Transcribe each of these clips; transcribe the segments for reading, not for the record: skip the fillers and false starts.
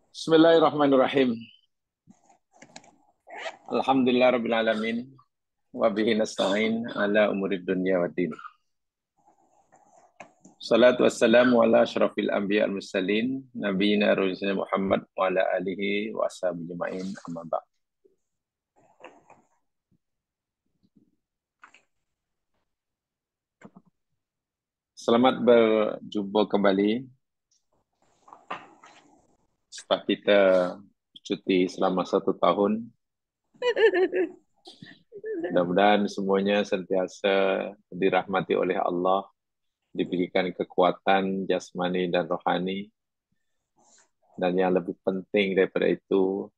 Bismillahirrahmanirrahim. Alhamdulillah rabbil alamin wa bihi nasta'in ala umurid dunya waddin. Salatu wassalamu ala asyrafil anbiya al mursalin nabiyina rasulina Muhammad wa ala alihi wa ashabihi ajma'in amma ba'd. Selamat berjumpa kembali setelah kita cuti selama 1 tahun. Mudah-mudahan semuanya sentiasa dirahmati oleh Allah, diberikan kekuatan jasmani dan rohani, dan yang lebih penting daripada itu,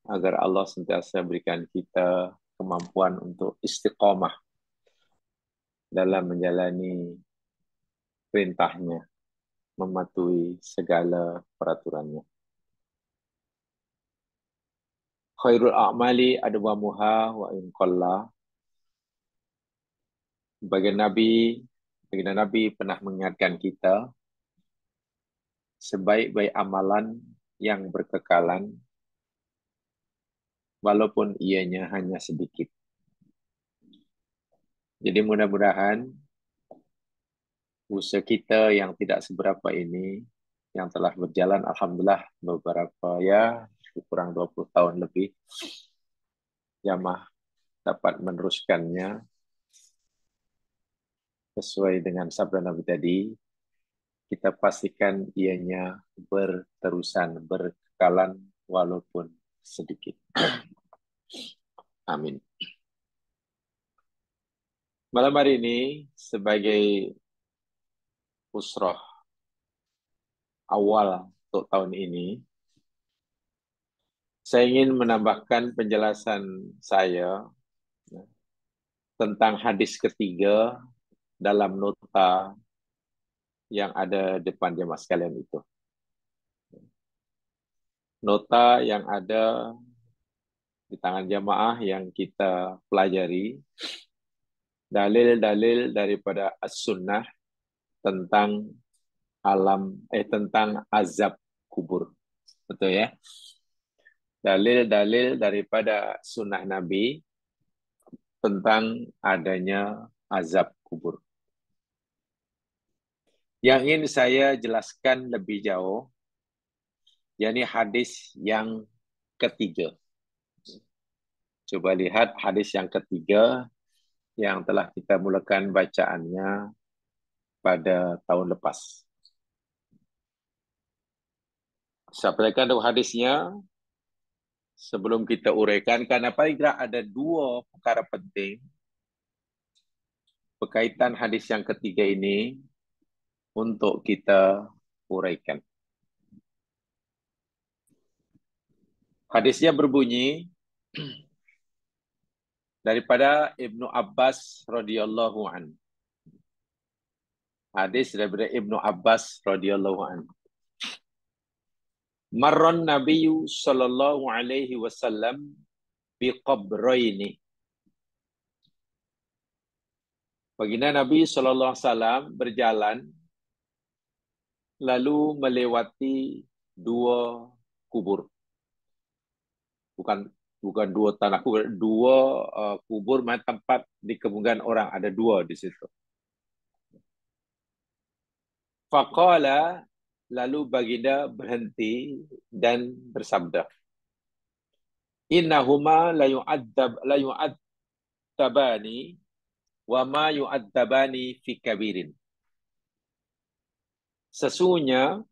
agar Allah sentiasa berikan kita kemampuan untuk istiqamah dalam menjalani perintahnya, mematuhi segala peraturannya. Khairul a'mali adwamuha wa in qalla. Baginda Nabi pernah mengingatkan kita, sebaik-baik amalan yang berkekalan, walaupun ianya hanya sedikit. Jadi mudah-mudahan usaha kita yang tidak seberapa ini, yang telah berjalan alhamdulillah beberapa kurang 20 tahun lebih, jamaah dapat meneruskannya sesuai dengan sabda Nabi tadi. Kita pastikan ianya berterusan, berkekalan walaupun sedikit. Amin. Malam hari ini sebagai usrah awal untuk tahun ini, saya ingin menambahkan penjelasan saya tentang hadis ketiga dalam nota yang ada depan jemaah sekalian itu. Nota yang ada di tangan jemaah yang kita pelajari, dalil-dalil daripada as-sunnah tentang tentang azab kubur. Betul ya? Dalil-dalil daripada sunnah Nabi tentang adanya azab kubur. Yang ingin saya jelaskan lebih jauh, yakni hadis yang ketiga. Coba lihat hadis yang ketiga yang telah kita mulakan bacaannya pada tahun lepas. Saya perhatikan hadisnya sebelum kita uraikan, karena paling tidak ada dua perkara penting berkaitan hadis yang ketiga ini untuk kita uraikan. Hadisnya berbunyi daripada Ibnu Abbas radhiyallahu an. Hadis daripada Ibnu Abbas radhiyallahu an. Marron Nabiyyu sallallahu alaihi wasallam bi qabraini. Baginda Nabi sallallahu alaihi wasallam berjalan lalu melewati dua kubur. Bukan dua tanah kubur, dua kubur, tempat dikebumikan orang, ada dua di situ. Faqala, lalu baginda berhenti dan bersabda, innahuma la yu'adzabani wa ma yu'adzabani fi kabirin. Sesungguhnya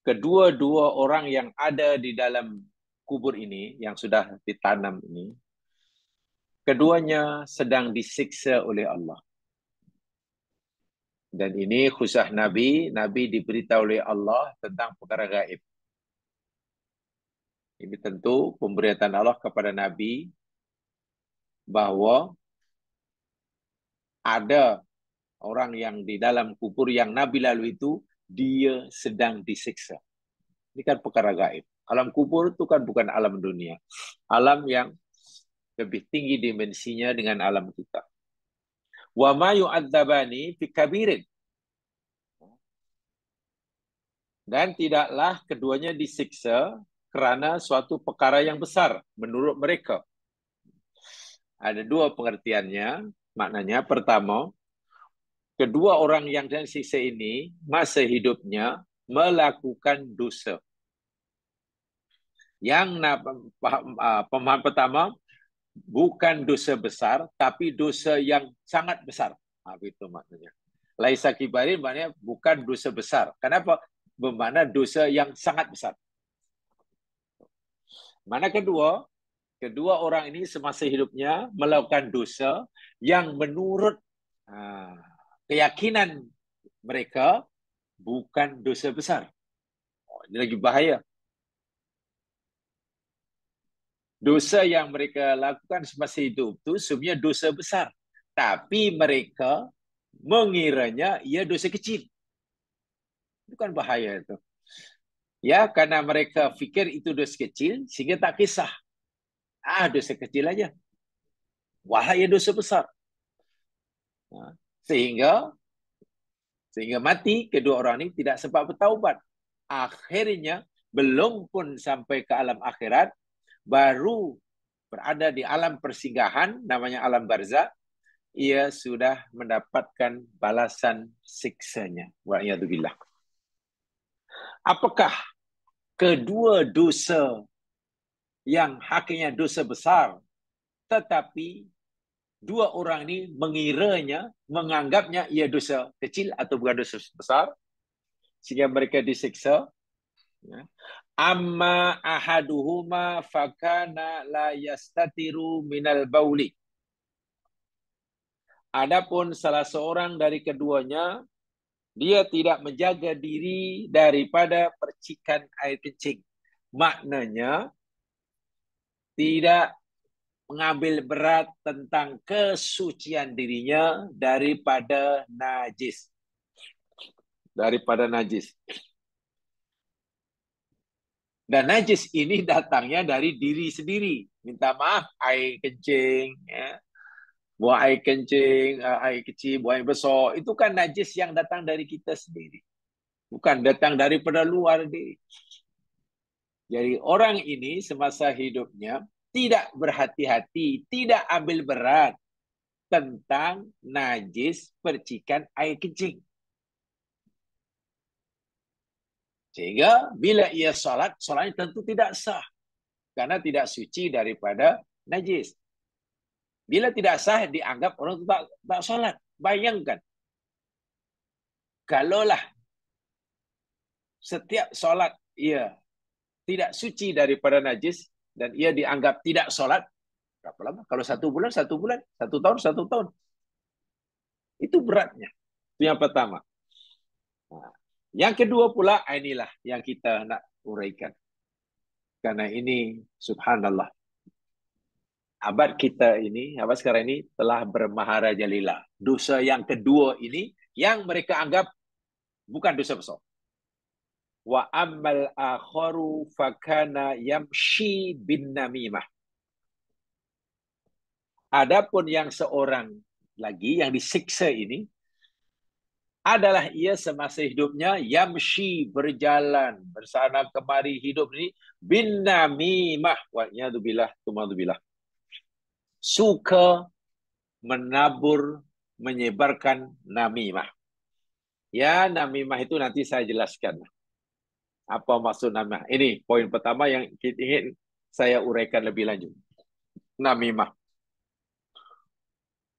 kedua-dua orang yang ada di dalam kubur ini, yang sudah ditanam ini, keduanya sedang disiksa oleh Allah. Dan ini khusus Nabi diberitahu oleh Allah tentang perkara gaib. Ini tentu pemberitaan Allah kepada Nabi bahwa ada orang yang di dalam kubur yang Nabi lalu itu, dia sedang disiksa. Ini kan perkara gaib. Alam kubur itu kan bukan alam dunia. Alam yang lebih tinggi dimensinya dengan alam kita. Wa ma yu'adzabani fi kabirin. Dan tidaklah keduanya disiksa kerana suatu perkara yang besar menurut mereka. Ada dua pengertiannya. Maknanya pertama, kedua orang yang disiksa ini masa hidupnya melakukan dosa. Yang pemahaman pertama, bukan dosa besar, tapi dosa yang sangat besar. Itu maknanya. Laisa kibarin maknanya bukan dosa besar. Kenapa? Bermakna dosa yang sangat besar. Mana kedua orang ini semasa hidupnya melakukan dosa yang menurut keyakinan mereka bukan dosa besar. Ini lagi bahaya. Dosa yang mereka lakukan semasa hidup itu sebenarnya dosa besar. Tapi mereka mengiranya ia dosa kecil. Itu kan bahaya itu. Ya, karena mereka fikir itu dosa kecil, sehingga tak kisah. Dosa kecil aja. Wahai dosa besar. Sehingga mati, kedua orang ini tidak sempat bertaubat. Akhirnya, belum pun sampai ke alam akhirat, baru berada di alam persinggahan, namanya alam barzakh, ia sudah mendapatkan balasan siksanya. Wa'iyadzubillah. Apakah kedua dosa yang hakikatnya dosa besar, tetapi dua orang ini mengiranya, menganggapnya ia dosa kecil atau bukan dosa besar, sehingga mereka disiksa? Amma ahaduhuma fakana la yastatiru minal bauli. Adapun salah seorang dari keduanya, dia tidak menjaga diri daripada percikan air kencing. Maknanya, tidak mengambil berat tentang kesucian dirinya daripada najis. Dan najis ini datangnya dari diri sendiri. Minta maaf, air kencing, ya. Buang air kencing, air kecil, buang air besar. Itu kan najis yang datang dari kita sendiri. Bukan datang daripada luar diri. Jadi orang ini semasa hidupnya tidak berhati-hati, tidak ambil berat tentang najis percikan air kencing. Sehingga bila ia solatnya tentu tidak sah. Karena tidak suci daripada najis. Bila tidak sah, dianggap orang itu tak solat. Bayangkan. Kalaulah setiap solat ia tidak suci daripada najis, dan ia dianggap tidak solat, berapa lama? Kalau 1 bulan, 1 bulan. 1 tahun, 1 tahun. Itu beratnya. Itu yang pertama. Yang kedua pula, inilah yang kita nak uraikan. Karena ini, subhanallah, abad kita ini, abad sekarang ini telah bermaharajalela. Dosa yang kedua ini, yang mereka anggap bukan dosa besar. Wa ammal akharu fakana yamshi bin namimah. Adapun yang seorang lagi yang disiksa ini, adalah ia semasa hidupnya yamshi, berjalan bersana kemari hidup ini bin namimah, wa'iyadzubillah, tumadzubillah, suka menabur, menyebarkan namimah. Ya, namimah itu nanti saya jelaskan apa maksud namimah. Ini poin pertama yang ingin saya uraikan lebih lanjut. Namimah,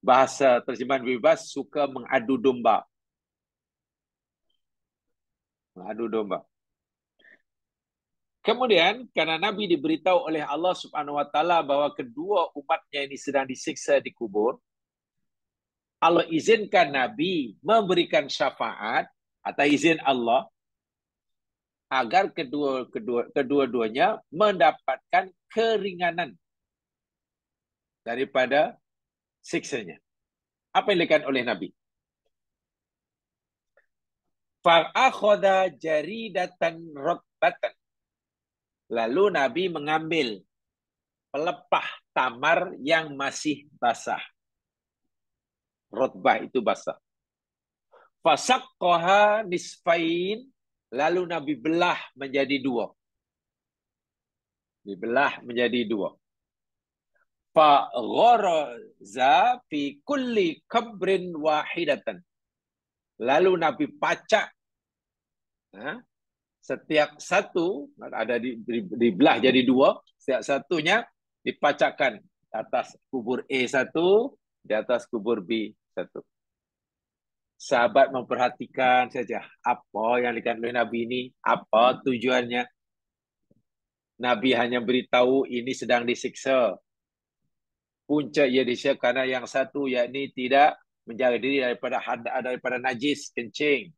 bahasa terjemahan bebas, suka mengadu domba. Mengadu domba. Kemudian, karena Nabi diberitahu oleh Allah Subhanahu Wa Taala bahwa kedua umatnya ini sedang disiksa di kubur, Allah izinkan Nabi memberikan syafaat atau izin Allah agar kedua-duanya mendapatkan keringanan daripada siksanya. Apa yang dilakukan oleh Nabi? Fa'akhadha jaridatan rotbatan. Lalu Nabi mengambil pelepah tamar yang masih basah. Rotbah itu basah. Fasaqqaha nisfain. Lalu Nabi belah menjadi dua. Dibelah menjadi dua. Fagharaza fi kulli kabrin wahidatan. Lalu Nabi pacak setiap satu ada dibelah jadi dua, setiap satunya dipacakkan atas kubur A satu, di atas kubur B satu. Sahabat memperhatikan saja apa yang dikatakan oleh Nabi ini, apa tujuannya. Nabi hanya beritahu ini sedang disiksa. Punca ia disiksa karena yang satu yakni tidak menjaga diri daripada najis kencing.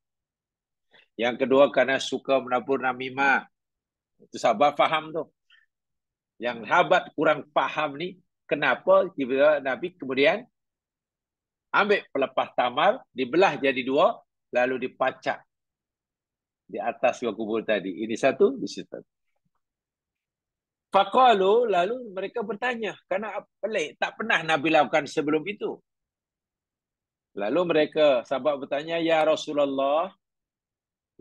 Yang kedua karena suka menabur namimah. Itu sahabat faham tu. Yang sahabat kurang faham ni, kenapa tiba-tiba Nabi kemudian ambil pelepah tamar, dibelah jadi dua, lalu dipacak di atas dua kubur tadi. Ini satu, di situ. Faqalu, lalu mereka bertanya, karena pelik, tak pernah Nabi lakukan sebelum itu. Lalu mereka, sahabat bertanya, Ya Rasulullah,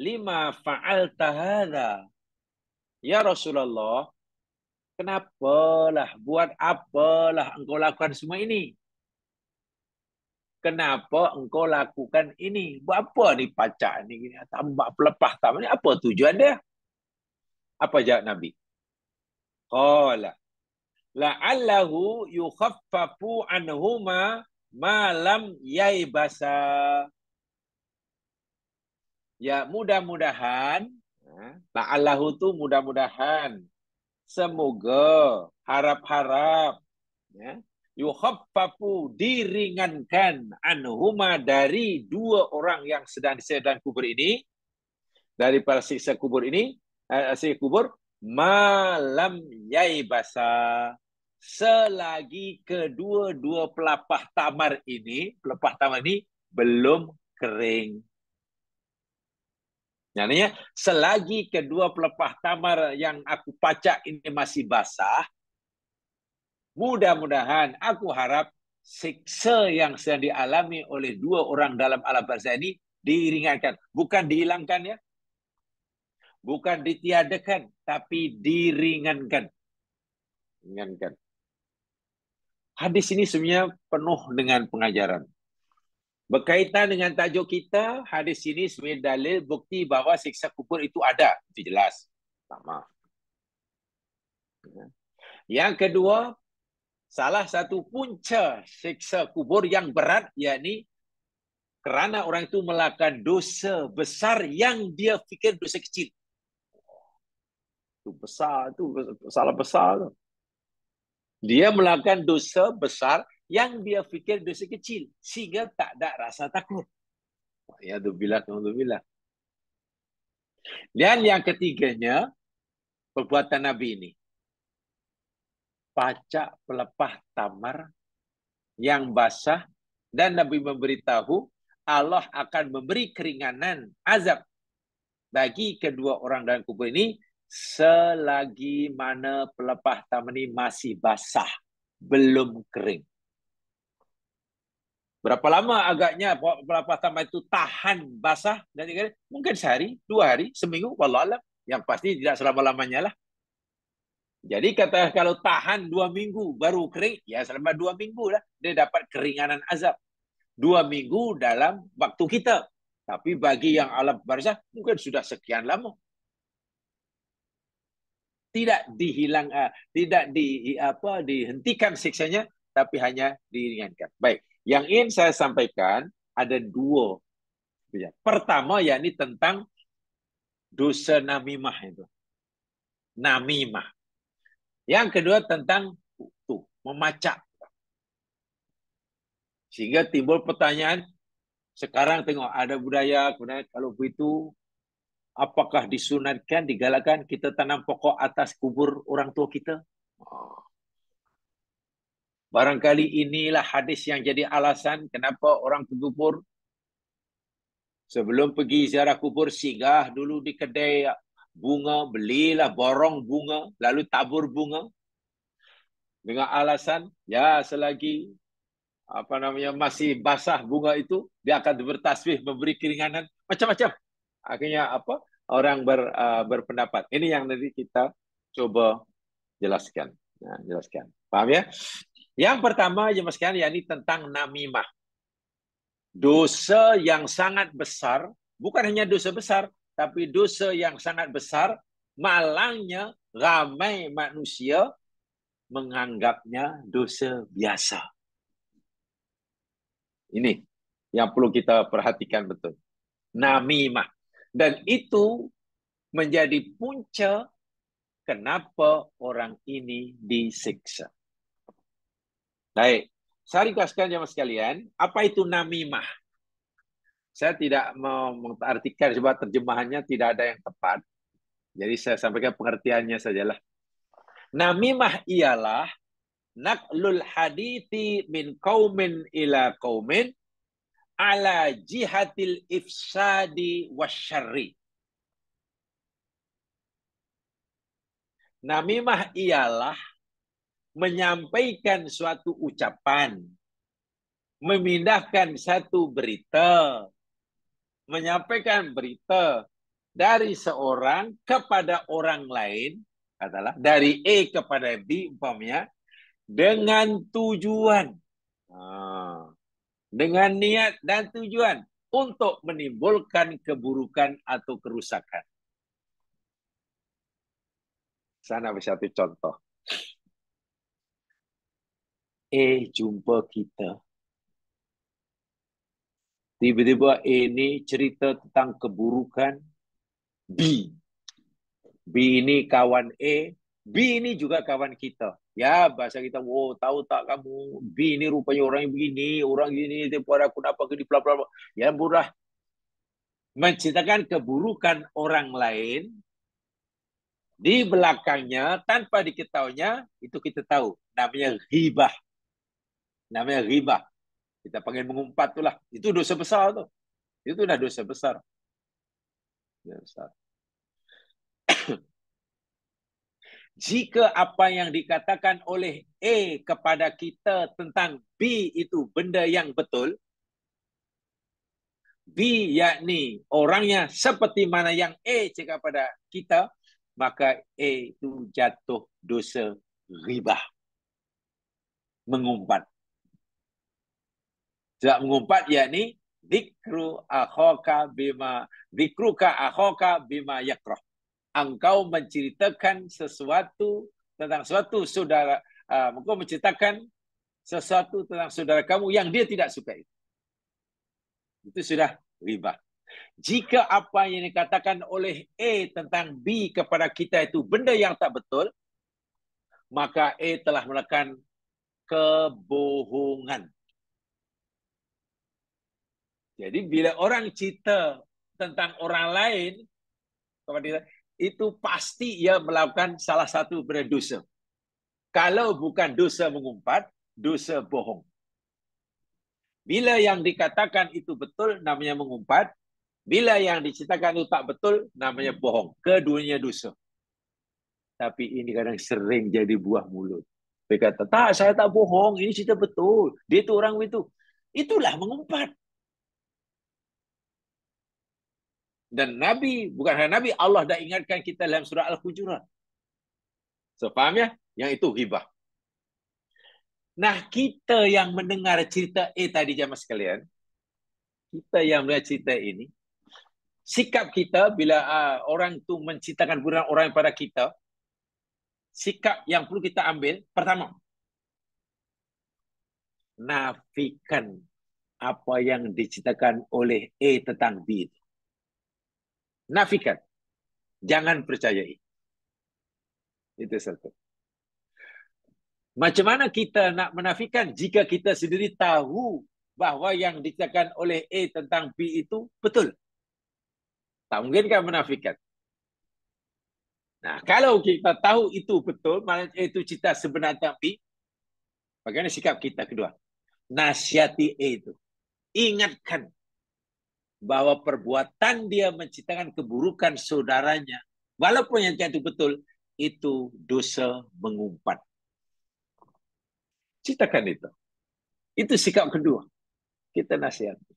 lima fa'alta hadha? Ya Rasulullah, kenapalah, buat apalah engkau lakukan semua ini? Kenapa engkau lakukan ini? Buat apa ni pacak ni? Tambah pelepah tamar ni, apa tujuan dia? Apa jawab Nabi? Qala la'allahu yukhaffafu anhuma ma lam yaibasa. Ya mudah-mudahan, la'allahu tu mudah-mudahan, semoga, harap-harap, ya, yukhaffafu diringankan anhuma dari dua orang yang sedang disiksa kubur ini, daripada siksa kubur ini, siksa kubur malam yaibasa, selagi kedua-dua pelepah tamar ini belum kering. Maknanya selagi kedua pelepah tamar yang aku pacak ini masih basah, mudah-mudahan aku harap siksa yang sedang dialami oleh dua orang dalam alam barzah ini diringankan, bukan dihilangkan ya. Bukan ditiadakan, tapi diringankan. Ringankan. Hadis ini sebenarnya penuh dengan pengajaran. Berkaitan dengan tajuk kita, hadis ini sebenarnya dalil bukti bahawa siksa kubur itu ada. Itu jelas. Sama. Yang kedua, salah satu punca siksa kubur yang berat, yakni kerana orang itu melakukan dosa besar yang dia fikir dosa kecil. Itu besar, itu salah besar. Dia melakukan dosa besar yang dia fikir dosa kecil, sehingga tak ada rasa takut. Ya, alhamdulillah. Dan yang ketiganya, perbuatan Nabi ini. Pacak pelepah tamar yang basah, dan Nabi memberitahu Allah akan memberi keringanan azab bagi kedua orang dalam kubur ini selagi mana pelepah tamar ini masih basah, belum kering. Berapa lama agaknya pelepah tamar itu tahan basah? Mungkin sehari, 2 hari, seminggu, wallahualam. Yang pasti tidak selama-lamanya lah. Jadi kata kalau tahan 2 minggu baru kering, ya selama 2 minggu lah dia dapat keringanan azab. 2 minggu dalam waktu kita. Tapi bagi yang alam barzah mungkin sudah sekian lama. Tidak dihentikan siksanya, tapi hanya diringankan. Baik, yang ingin saya sampaikan ada 2. Pertama, yakni tentang dosa namimah itu. Namimah. Yang kedua tentang memacak. Sehingga timbul pertanyaan, sekarang tengok ada budaya, kalau begitu, apakah disunatkan, digalakkan kita tanam pokok atas kubur orang tua kita? Barangkali inilah hadis yang jadi alasan kenapa orang kubur sebelum pergi ziarah kubur singgah dulu di kedai bunga, belilah borong bunga, lalu tabur bunga. Dengan alasan, ya selagi masih basah bunga itu, dia akan bertasbih memberi keringanan macam-macam. Akhirnya orang berpendapat. Ini yang nanti kita coba jelaskan. Nah, jelaskan. Paham ya? Yang pertama, jemaah sekalian, yakni tentang namimah. Dosa yang sangat besar, bukan hanya dosa besar, tapi dosa yang sangat besar, malangnya ramai manusia menganggapnya dosa biasa. Ini yang perlu kita perhatikan betul. Namimah. Dan itu menjadi punca kenapa orang ini disiksa. Baik, saya ringkaskan jemaah sekalian, apa itu namimah? Saya tidak mau mengartikan sebab terjemahannya tidak ada yang tepat. Jadi saya sampaikan pengertiannya sajalah. Namimah ialah naqlul hadithi min qaumin ila qaumin ala jihatil ifsadi wasyarri. Namimah ialah menyampaikan suatu ucapan, memindahkan satu berita, menyampaikan berita dari seorang kepada orang lain, katalah dari A kepada B umpamanya, dengan tujuan, dengan niat dan tujuan untuk menimbulkan keburukan atau kerusakan. Sana ada satu contoh. Jumpa kita. Tiba-tiba ini cerita tentang keburukan B. B ini kawan A, B ini juga kawan kita. Ya, bahasa kita, wow, tahu tak kamu, B ini rupanya orang yang begini, orang gini, tempoh aku dapat ke di bla bla bla. Ya, murah. Menciptakan keburukan orang lain di belakangnya tanpa diketahuinya, itu kita tahu. Namanya ghibah. Namanya ghibah. Kita panggil mengumpat itulah. Itu dosa besar tuh. Itu udah dosa besar. Dosa besar. Jika apa yang dikatakan oleh A kepada kita tentang B itu benda yang betul, B yakni orangnya seperti mana yang A cakap pada kita, maka A itu jatuh dosa ghibah. Mengumpat. Sebab mengumpat yakni dzikruka akhoka bima yakrah. Engkau menceritakan sesuatu tentang suatu saudara, engkau menceritakan sesuatu tentang saudara kamu yang dia tidak suka. Itu sudah riba. Jika apa yang dikatakan oleh A tentang B kepada kita itu benda yang tak betul, maka A telah melakukan kebohongan. Jadi bila orang cerita tentang orang lain kepada kita, itu pasti ia melakukan salah satu berdosa. Kalau bukan dosa mengumpat, dosa bohong. Bila yang dikatakan itu betul, namanya mengumpat. Bila yang diceritakan itu tak betul, namanya bohong. Keduanya dosa. Tapi ini kadang sering jadi buah mulut. Dia kata, tak, saya tak bohong. Ini cerita betul. Dia itu orang itu. Itulah mengumpat. Dan Nabi, bukan hanya Nabi, Allah dah ingatkan kita dalam surah Al-Hujurat. So, faham ya? Yang itu ghibah. Nah, kita yang mendengar cerita tadi jamaah sekalian, kita yang melihat cerita ini, sikap kita bila orang itu menceritakan buruk orang pada kita, sikap yang perlu kita ambil, pertama, nafikan apa yang diceritakan oleh A tentang B itu. Nafikan. Jangan percayai. Itu satu. Macam mana kita nak menafikan jika kita sendiri tahu bahawa yang diceritakan oleh A tentang B itu betul? Tak mungkin kan menafikan. Nah, kalau kita tahu itu betul, maknanya itu cerita sebenar tentang B, bagaimana sikap kita kedua? Nasihati A itu. Ingatkan bahwa perbuatan dia menceritakan keburukan saudaranya, walaupun yang itu betul, itu dosa mengumpat. Ceritakan itu. Itu sikap kedua. Kita nasihati.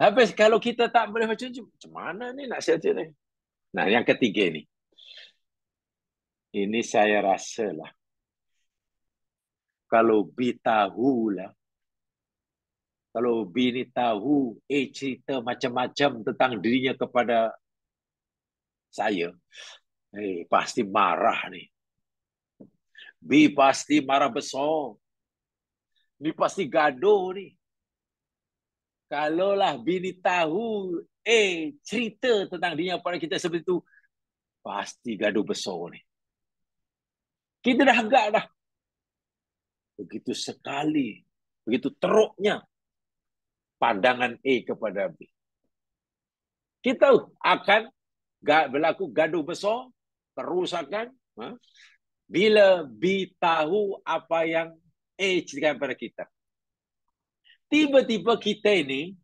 Habis kalau kita tak boleh macam tu, macam mana ni nak sihat ni? Nah, yang ketiga ni. Ini saya rasa lah. Kalau B tahu lah. Kalau B ni tahu cerita macam-macam tentang dirinya kepada saya. Pasti marah ni. B pasti marah besar. Ni pasti gaduh ni. Kalaulah bini tahu cerita tentang dia pada kita seperti itu, pasti gaduh besar ni. Kita dah agak dah. Begitu sekali, begitu teruknya pandangan kepada B. Kita akan berlaku gaduh besar, kerusakan, bila B tahu apa yang ceritakan pada kita. Tiba-tiba kita ini,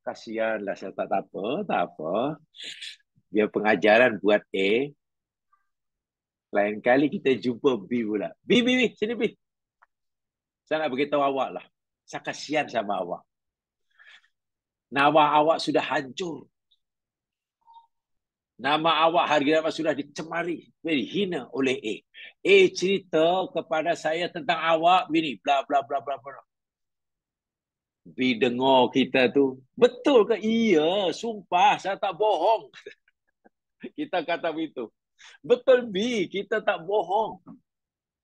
kasihanlah saya tak apa. Dia pengajaran buat lain kali kita jumpa B pula. B, sini B. Saya nak beritahu awak lah. Saya kasihan sama awak. Nama awak sudah hancur. Nama awak, harga awak sudah dicemari, dihina oleh cerita kepada saya tentang awak, bini, bla bla bla bla bla. B dengar kita tu, betul ke? Iya, sumpah, saya tak bohong. Kita kata begitu. Betul B, kita tak bohong.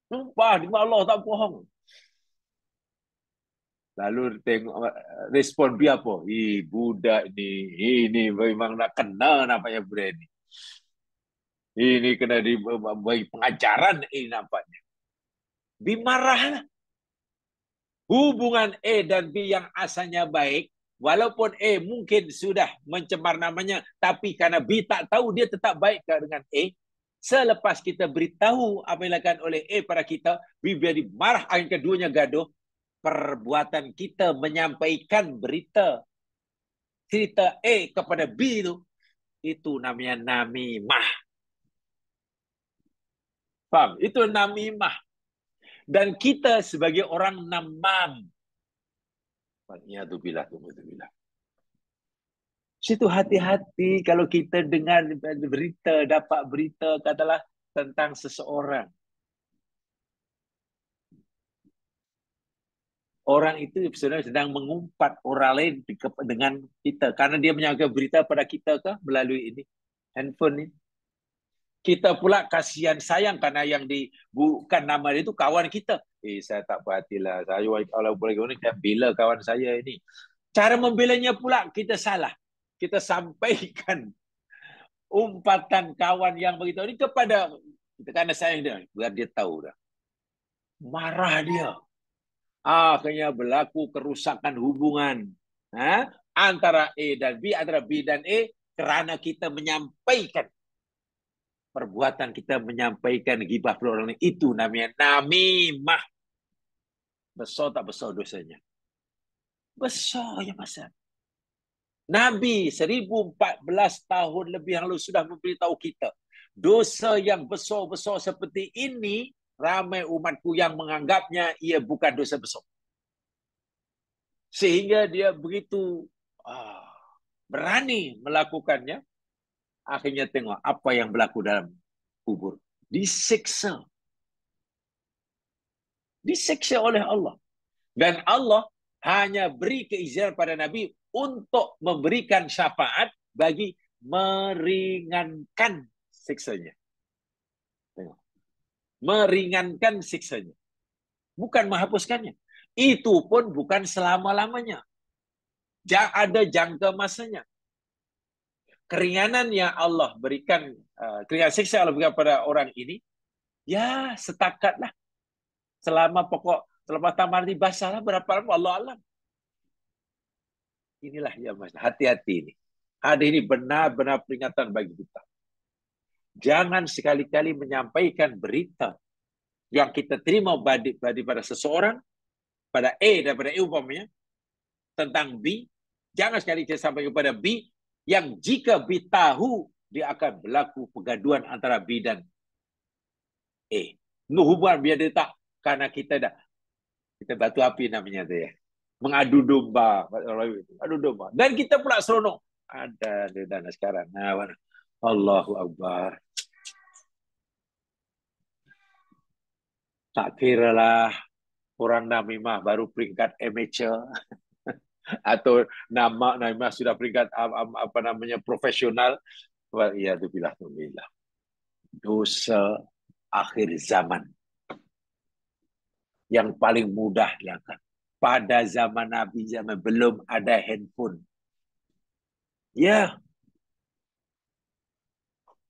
Sumpah, demi Allah tak bohong. Lalu tengok respon B apa? Budak ni, ini memang nak kena nampaknya budak ni. Ini kena diberi pengajaran nampaknya. B marah lah. Hubungan dan B yang asalnya baik, walaupun mungkin sudah mencemar namanya, tapi karena B tak tahu, dia tetap baik dengan Selepas kita beritahu apa yang dilakukan oleh pada kita, B jadi marah, akhirnya keduanya gaduh. Perbuatan kita menyampaikan cerita kepada B itu namanya namimah. Faham? Itu namimah. Dan kita sebagai orang namam. Ya tu bila. Situ hati-hati kalau kita dengar berita, dapat berita katalah tentang seseorang. Orang itu sebenarnya sedang mengumpat orang lain dengan kita. Karena dia menyampaikan berita pada kita melalui ini handphone ni. Kita pula kasihan sayang karena yang bukan nama dia itu kawan kita. Saya tak perhatilah. Saya kalau boleh bela kawan saya ini. Cara membelanya pula kita salah. Kita sampaikan umpatan kawan yang begitu ini kepada kita karena sayang dia. Biar dia tahu dah. Marah dia. Akhirnya berlaku kerusakan hubungan antara dan B, antara B dan kerana kita menyampaikan perbuatan, kita menyampaikan gibah pada orang lain. Itu namanya namimah. Besar tak besar dosanya? Besar ya masa. Nabi 1014 tahun lebih yang lalu sudah memberitahu kita. Dosa yang besar-besar seperti ini, ramai umatku yang menganggapnya ia bukan dosa besar. Sehingga dia begitu berani melakukannya. Akhirnya tengok apa yang berlaku dalam kubur. Disiksa. Disiksa oleh Allah. Dan Allah hanya beri keizinan pada Nabi untuk memberikan syafaat bagi meringankan siksanya. Tengok. Meringankan siksanya. Bukan menghapuskannya. Itu pun bukan selama-lamanya. Ada jangka masanya. Keringanan yang Allah berikan, keringanan siksa Allah berikan pada orang ini, ya setakatlah. Selama tamar di basah lah, berapa lama Allah alam. Inilah ya mas, hati-hati ini. Hadis ini benar-benar peringatan bagi kita. Jangan sekali-kali menyampaikan berita yang kita terima pada seseorang, pada daripada umpamanya, tentang B. Jangan sekali kita sampaikan kepada B, yang jika B tahu, dia akan berlaku pergaduhan antara B dan hubungan biar dia tak, karena kita batu api namanya tu ya. mengadu domba, adu domba. Dan kita pula seronok. Ada di dana sekarang. Nah, Allahu Akbar. Tak kira lah orang namimah baru peringkat amateur atau nama namimah sudah peringkat apa namanya profesional. Wal iyadu billah. Dosa akhir zaman yang paling mudah dilakukan. Pada zaman Nabi zaman belum ada handphone. Ya,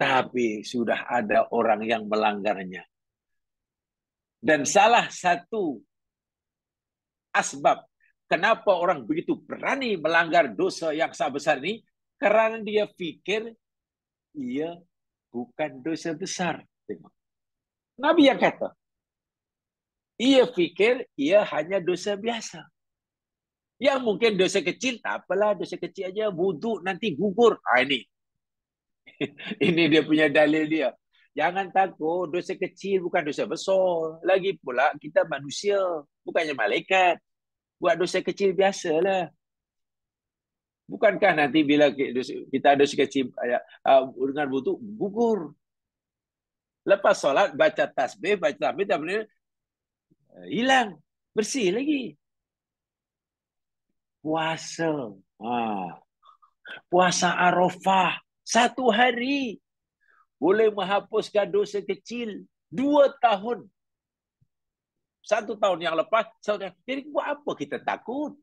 tapi sudah ada orang yang melanggarnya. Dan salah satu asbab kenapa orang begitu berani melanggar dosa yang sangat besar ini, karena dia pikir ia bukan dosa besar. Nabi yang kata, ia pikir ia hanya dosa biasa. Yang mungkin dosa kecil, tak apalah dosa kecil aja, wuduk nanti gugur. Ini dia punya dalil dia. Jangan takut, dosa kecil bukan dosa besar. Lagi pula kita manusia, bukannya malaikat. Buat dosa kecil biasalah. Bukankah nanti bila kita dosa kecil dengan wuduk gugur. Lepas solat baca tasbih, hilang, bersih lagi. Puasa. Puasa Arafah 1 hari boleh menghapuskan dosa kecil 2 tahun. 1 tahun yang lepas, jadi buat apa kita takut?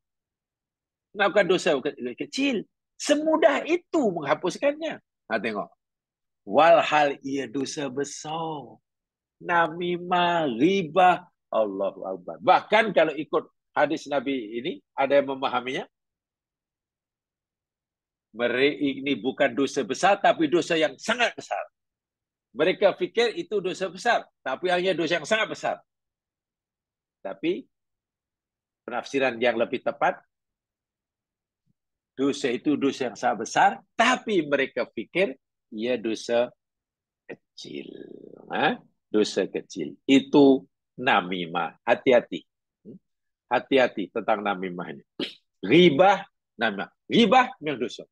Melakukan dosa kecil. Semudah itu menghapuskannya. Tengok. Walhal ia dosa besar. Namimah, ribah, Allahu Akbar. Bahkan kalau ikut hadis Nabi ini, ada yang memahaminya. Mereka ini bukan dosa besar, tapi dosa yang sangat besar. Mereka fikir itu dosa besar, tapi hanya dosa yang sangat besar. Tapi penafsiran yang lebih tepat, dosa itu dosa yang sangat besar, tapi mereka fikir ia dosa kecil. Dosa kecil. Itu namimah. Hati-hati. Hati-hati tentang namimah ini. Ghibah, namimah. Ghibah yang dosa.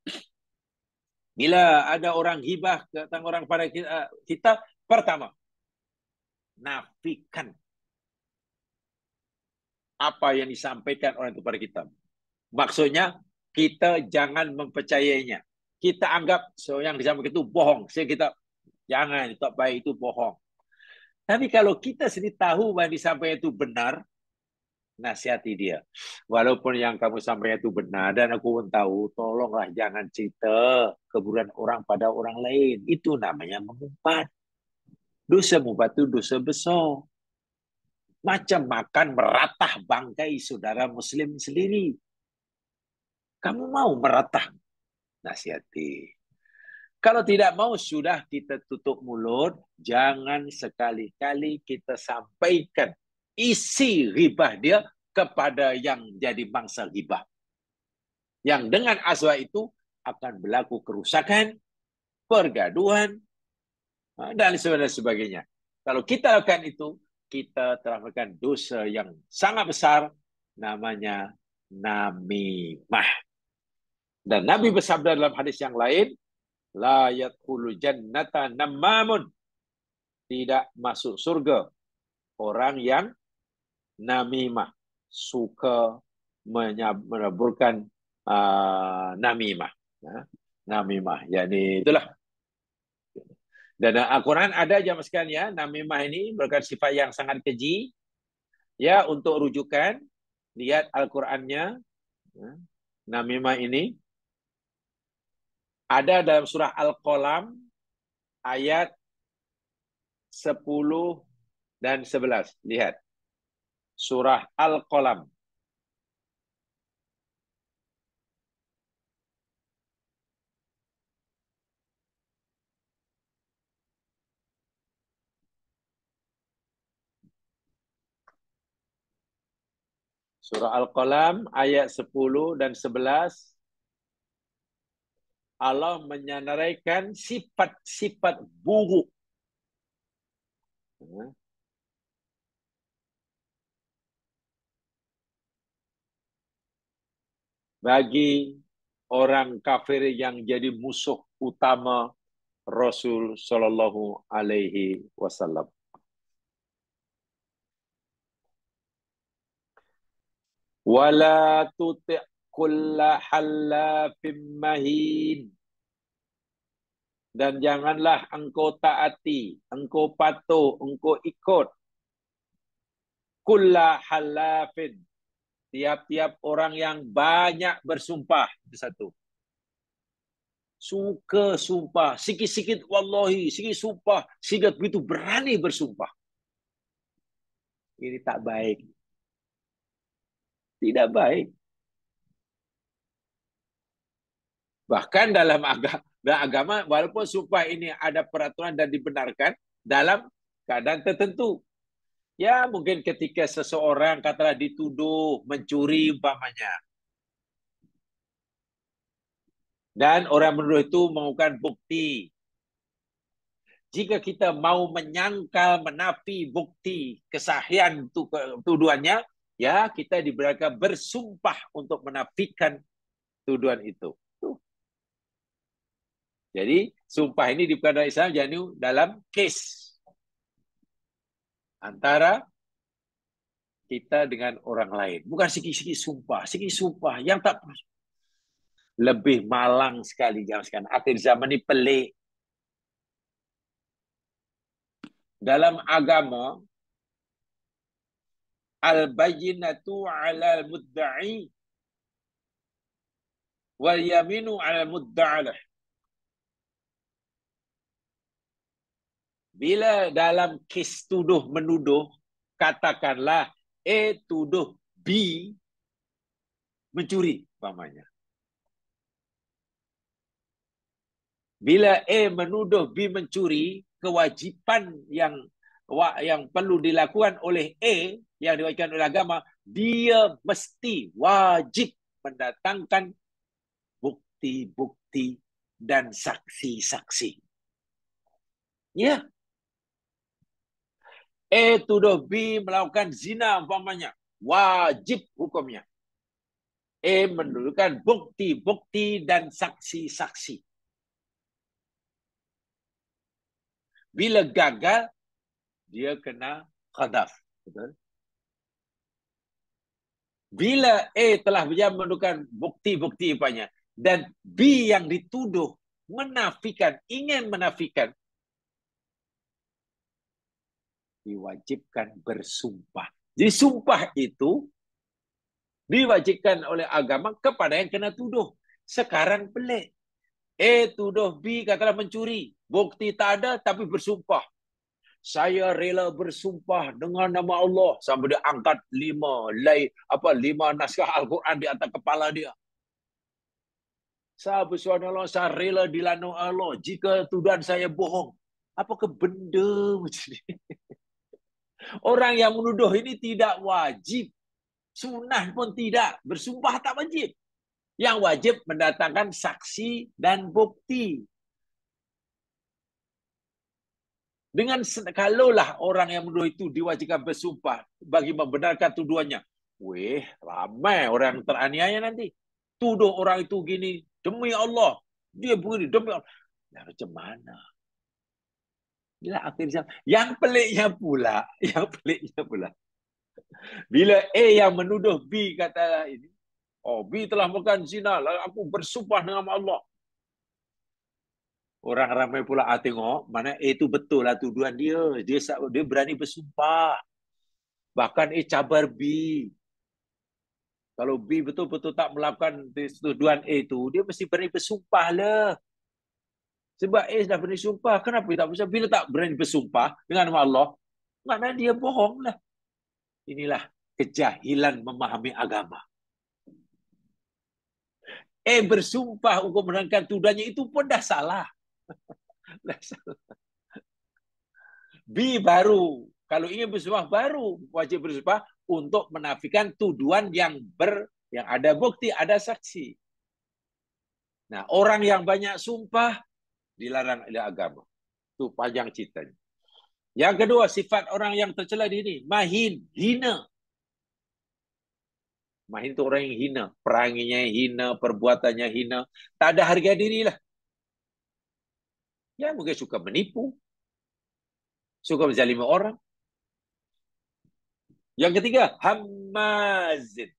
Bila ada orang ghibah tentang orang pada kita, pertama, nafikan apa yang disampaikan orang kepada kita. Maksudnya, kita jangan mempercayainya. Kita anggap yang disampaikan itu bohong. Kita jangan, itu baik, itu bohong. Tapi kalau kita sendiri tahu bahwa yang disampaikan itu benar, nasihati dia. Walaupun yang kamu sampaikan itu benar, dan aku pun tahu, tolonglah jangan cerita keburukan orang pada orang lain. Itu namanya mengumpat. Dosa mengumpat itu dosa besar. Macam makan meratah bangkai saudara muslim sendiri. Kamu mau meratah? Nasihati. Kalau tidak mau, sudah kita tutup mulut. Jangan sekali-kali kita sampaikan isi ghibah dia kepada yang jadi bangsa ghibah. Yang dengan aswa itu akan berlaku kerusakan, pergaduhan, dan sebagainya. Kalau kita lakukan itu, kita telah melakukan dosa yang sangat besar, namanya namimah. Dan Nabi bersabda dalam hadis yang lain, la yadkhulu jannata namamun, tidak masuk surga orang yang namimah, suka menaburkan namimah. Namimah, yakni itulah. Dan Al-Quran ada jamaah sekalian, namimah ini merupakan sifat yang sangat keji. Ya, untuk rujukan, lihat Al-Qurannya. Namimah ini ada dalam surah Al-Qalam ayat 10 dan 11. Lihat. Surah Al-Qalam. Surah Al-Qalam ayat 10 dan 11. Allah menyandaraikan sifat-sifat buruk. bagi orang kafir yang jadi musuh utama Rasul Shallallahu Alaihi Wasallam. Wala tuti' kulla halafim mahin. Dan janganlah engkau taati, engkau patuh, engkau ikut kulla halafin, tiap-tiap orang yang banyak bersumpah. Itu satu. Suka sumpah, sikit-sikit wallahi, sikit sumpah, sikit begitu berani bersumpah. Ini tak baik. Tidak baik. Bahkan dalam agama, walaupun sumpah ini ada peraturan dan dibenarkan dalam keadaan tertentu. Ya, mungkin ketika seseorang katalah dituduh mencuri umpamanya. Dan orang menuduh itu mengumpulkan bukti. Jika kita mau menyangkal, menafi bukti kesahihan tuduhannya, ya kita diberikan bersumpah untuk menafikan tuduhan itu. Jadi, sumpah ini dibuka dalam Islam jadi dalam kes antara kita dengan orang lain. Bukan sikit-sikit sumpah. Sikit sumpah yang tak lebih malang sekali zaman sekarang. Akhir zaman ini pelik. Dalam agama, al-bayyinatu 'alal mudda'i wal yaminu 'alal mudda'alah. Bila dalam kes tuduh menuduh, katakanlah A tuduh B mencuri umpamanya. Bila A menuduh B mencuri, kewajiban yang perlu dilakukan oleh A yang diwajibkan oleh agama, dia mesti wajib mendatangkan bukti-bukti dan saksi-saksi. Ya. A tuduh B melakukan zina umpamanya, wajib hukumnya. A menunjukkan bukti-bukti dan saksi-saksi. Bila gagal, dia kena qadhaf. Betul? Bila A telah menunjukkan bukti-bukti umpamanya dan B yang dituduh menafikan, ingin menafikan, diwajibkan bersumpah. Jadi sumpah itu diwajibkan oleh agama kepada yang kena tuduh. Sekarang pelik. A tuduh B katalah mencuri. Bukti tak ada tapi bersumpah. Saya rela bersumpah dengan nama Allah sampai dia angkat 5 naskah Al-Quran di atas kepala dia. Saya bersuara, saya rela dilanda Allah jika tuduhan saya bohong. Apakah benda macam ni? Orang yang menuduh ini tidak wajib. Sunnah pun tidak. Bersumpah tak wajib. Yang wajib mendatangkan saksi dan bukti. Dengan kalaulah orang yang menuduh itu diwajibkan bersumpah bagi membenarkan tuduhannya. Weh, ramai orang teraniaya nanti. Tuduh orang itu gini, demi Allah. Dia begini, demi Allah. Nah, macam mana? Yang peliknya pula, bila A yang menuduh B kata ini, oh B telah melakukan zina, lalu aku bersumpah dengan Allah. Orang ramai pula tengok, mana A itu betul lah tuduhan dia. Dia berani bersumpah. Bahkan A cabar B. Kalau B betul-betul tak melakukan tuduhan A itu, dia mesti berani bersumpah lah. Sebab A dah berani sumpah, kenapa dia tak bisa? Bila tak berani bersumpah dengan nama Allah, maknanya dia bohong lah. Inilah kejahilan memahami agama. Bersumpah untuk menangkan tuduhannya itu pun dah salah. B baru, kalau ingin bersumpah baru wajib bersumpah untuk menafikan tuduhan yang ada bukti, ada saksi. Nah, orang yang banyak sumpah dilarang oleh agama. Itu panjang ceritanya. Yang kedua, sifat orang yang tercela di ini, mahin, hina. Mahin itu orang yang hina. Peranginya yang hina, perbuatannya hina. Tak ada harga diri lah. Ya mungkin suka menipu, suka menzalimi orang. Yang ketiga, hamazin.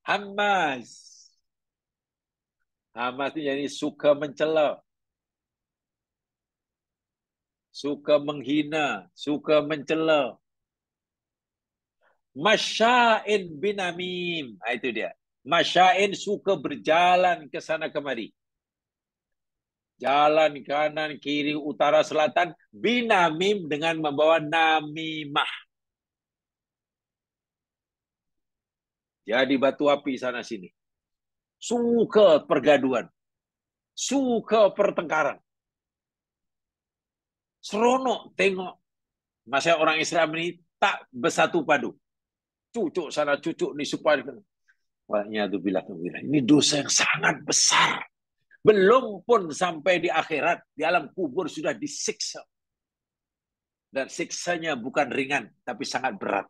Hamaz. Hamaz itu jadi suka mencela, suka menghina, suka mencela. Masya'in binamim. Itu dia. Masya'in suka berjalan ke sana kemari. Jalan kanan, kiri, utara, selatan. Binamim dengan membawa namimah. Jadi batu api sana sini. Suka pergaduan. Suka pertengkaran. Seronok tengok masa orang Islam ini tak bersatu padu. Cucuk sana, cucuk ni supaya ini dosa yang sangat besar. Belum pun sampai di akhirat, di alam kubur sudah disiksa. Dan siksanya bukan ringan, tapi sangat berat.